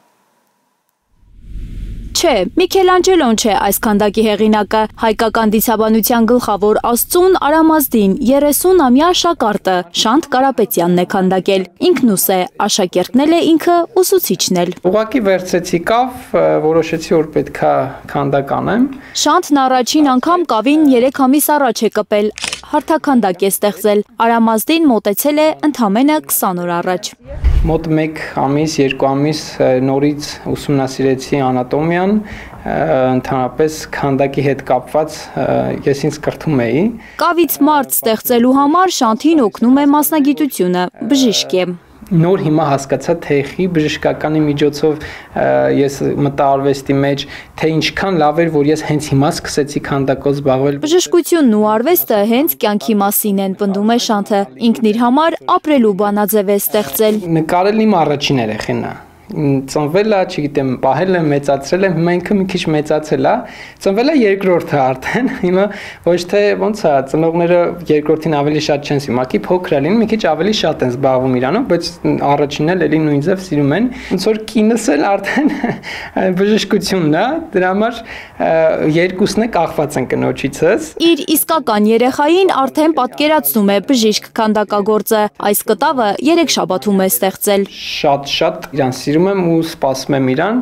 Չէ, Միքելանջելոն չէ այս քանդակի հեղինակը, հայկական դիցաբանության գլխավոր աստծուն Արամազդին 30-ամյա Շակարտը Շանթ Կարապետյանն է քանդակել, ինքնուս է, աշակերտնել է ինքը, ուսուցիչն էլ։ Ուղղակի վերցեցի կավ, որոշեցի, որ պետքա քանդակ անեմ։ Շանթն առաջին անգամ կավին 3 ամիս առաջ է կպել, հարթաքանդակ է ստեղծել, Արամազդին մոտեցել է ընդամենը 20 օր առաջ։ Մոտ 1 ամիս, 2 ամիս նորից ուսումնասիրեցի անատոմիան, ընդհանրապես քանդակի հետ կապված ես ինձ կրթում էի։ Կավից մարդ ստեղծելու համար Շանթին օգնում է մասնագիտությունը, բժիշկ է։ Նոր հիմա հասկացա թեխի բժշկականի միջոցով ես մտա արվեստի մեջ, թե ինչքան լավ էր, որ ես հենց հիմա սկսեցի քանդակով զբաղվել։ Բժշկությունն ու արվեստը հենց կյանքի մասին են, պնդում է Շանթը։ Ինքն իր համար ապրելու բանաձև է ստեղծել։ Նկարելն իմ առաջին երեխեն է։ Ծնվել է, չգիտեմ, պահել եմ, մեծացրել եմ, հիմա ինքը մի քիչ մեծացել է, ծնվել է երկրորդը արդեն, հիմա ոչ թե ոնց է, ծնողները երկրորդին ավելի շատ չեն սիրում, ակի փոքր է լինում, մի քիչ ավելի շատ են զբաղվում իրանով, բայց առաջինն էլ էլի նույն ձև սիրում են, ոնց որ կինս էլ արդեն բժշկությունն է, դրա համար երկուսն է կախված են կնոջիցս։ Իր իսկական երեխային արդեն պատկերացնում է բժիշկ քանդակագործը, այս կտավը 3 շաբաթում է ստեղծել։ Շատ իրան սիրում եմ ու սպասում եմ իրան,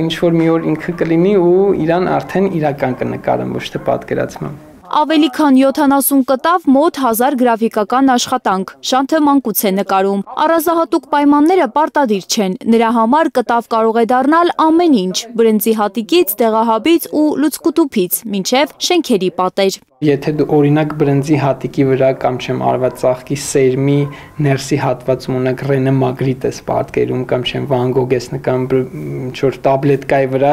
ինչ որ մի օր ինքը կլինի ու իրան արդեն իրական կնկարեմ, ոչ թե պատկերացմամբ։ Ավելի քան 70 կտավ, մոտ 1000 գրաֆիկական աշխատանք, Շանթը մանկուց է նկարում։ Առանձնահատուկ պայմանները պարտադիր չեն, նրա համար կտավ կարող է դառնալ ամեն ինչ, բրնձի հատիկից, դեղահաբից ու լուցկուտուփից, մինչև շենքերի պատեր։ Եթե դու օրինակ բրնձի հատիկի վրա կամ չեմ արված ծաղկի սերմի ներսի հատվածում ունեք Ռենե Մագրիտ ես պատկերում կամ չեմ Վան Գոգ ես նկարում ինչ-որ տաբլետկայի վրա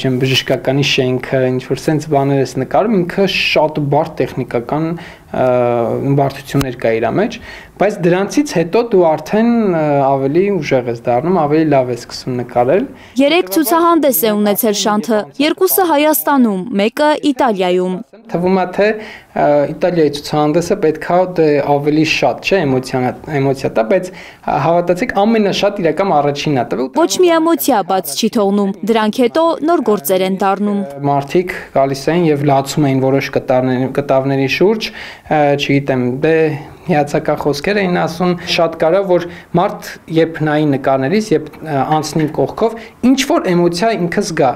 չեմ բժշկականի շենքը ինչ-որ սենց բաներ ես նկարում, ինքը շատ բարդ տեխնիկական բարդություններ կա իր մեջ, բայց դրանցից հետո դու արդեն ավելի ուժեղ ես դառնում, ավելի լավ ես սկսում նկարել։ 3 ցուցահանդես է ունեցել Շանթը, 2-ը Հայաստանում, 1-ը Իտալիայում։ Թվում է թե Իտալիայի ցուցահանդեսը պետքա ավելի շատ, չէ, էմոցիա տա, բայց հավատացեք ամենաշատ իրական առաջինն է տվել։ Ոչ մի էմոցիա բաց չի թողնում, դրանք հետո նոր գործեր են դառնում։ Մարդիկ գալիս էին եւ լացում էին որոշ կտավների շուրջ, չգիտեմ, դե հիացական խոսքեր էին ասում, շատ կարա որ մարդ երբ նայի նկարներից, երբ անցնի կողքով, ինչ որ էմոցիա ինքը զգա։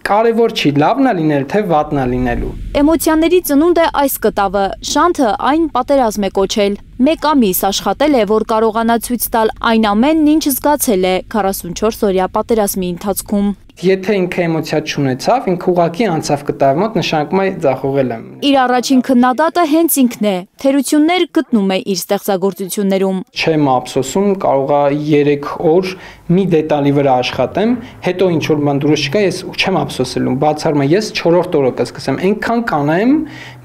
Կարևոր չի լավն է լինել, թե վատն է լինելու։ Էմոցիաների ծնունդ է այս կտավը, Շանթը այն պատերազմ է կոչել։ 1 ամիս աշխատել է, որ կարողանա ցույց տալ այն ամենն, ինչ զգացել է 44 օրյա պատերազմի ընթացքում։ Եթե ինքը էմոցիա չունեցավ, ինքը ուղղակի անցավ կտավի մոտ, նշանակում է ձախողել եմ։ Իր առաջին քննադատը հենց ինքն է, թերություններ գտնում է իր ստեղծագործություններում։ Չեմ ափսոսում, կարողա 3 օր մի դետալի վրա աշխատեմ, հետո ինչ որ բան դուրս չկա, ես չեմ ափսոսելու, բացառում եմ, ես 4-րդ օրը կսկսեմ, այնքան կանեմ,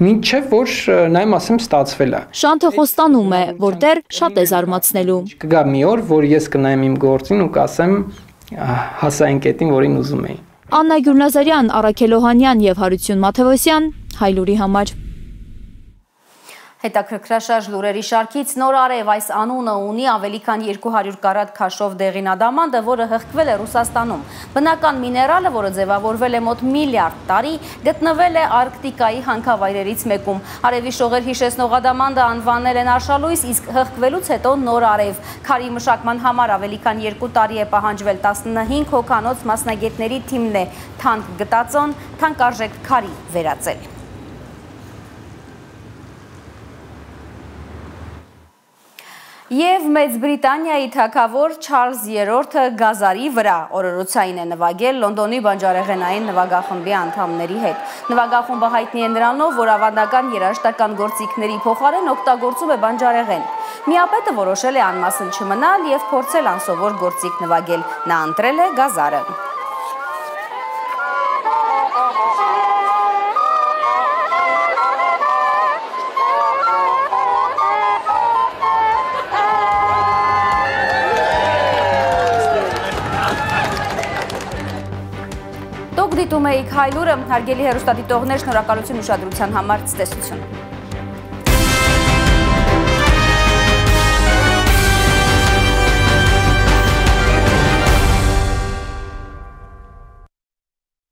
մինչև որ նայեմ ասեմ ստացվել է։ Շանթը խոստանում է, որ դեռ շատ է զարմացնելու։ Կգա մի օր, որ ես կնայեմ իմ գործին ու կասեմ հասա այն կետին, որին ուզում էի։ Աննա Գյուրնազարյան, Արաքել Օհանյան եւ Հարություն Մաթեոսյան, Հայլուրի համար։ Հետաքրքրաշարժ լուրերի շարքից նոր արև այս անունը ունի ավելի քան 200 կարատ քաշով դեղին ադամանդը, որը հղկվել է Ռուսաստանում։ Բնական միներալը, որը ձևավորվել է մոտ միլիարդ տարի, գտնվել է Արկտիկայի հանքավայրերից մեկում։ Արևի շողեր հիշեցնող ադամանդը անվանել են արշալույս, իսկ հղկվելուց հետո նոր արև։ Քարի մշակման համար ավելի քան 2 տարի է պահանջվել, 15 հոգանոց մասնագետների թիմն է թանկ գտածոն, թանկարժեք քարի վերածել։ Եվ Մեծ Բրիտանիայի թագավոր Չարլզ III-ը գազարի վրա օրորոցային է նվագել Լոնդոնի բանջարեղենային նվագախմբի անդամների հետ։ Նվագախումբը հայտնի է նրանով, որ ավանդական երաժշտական գործիքների փոխարեն օգտագործում է բանջարեղեն։ Միապետը որոշել է անմասն չմնալ և փորձել անսովոր գործիք նվագել։ Նա ընտրել է գազարը։ Դուք դիտում էիք Հայլուրը, հարգելի հեռուստադիտողներ, շնորհակալություն ուշադրության համար, ցտեսություն։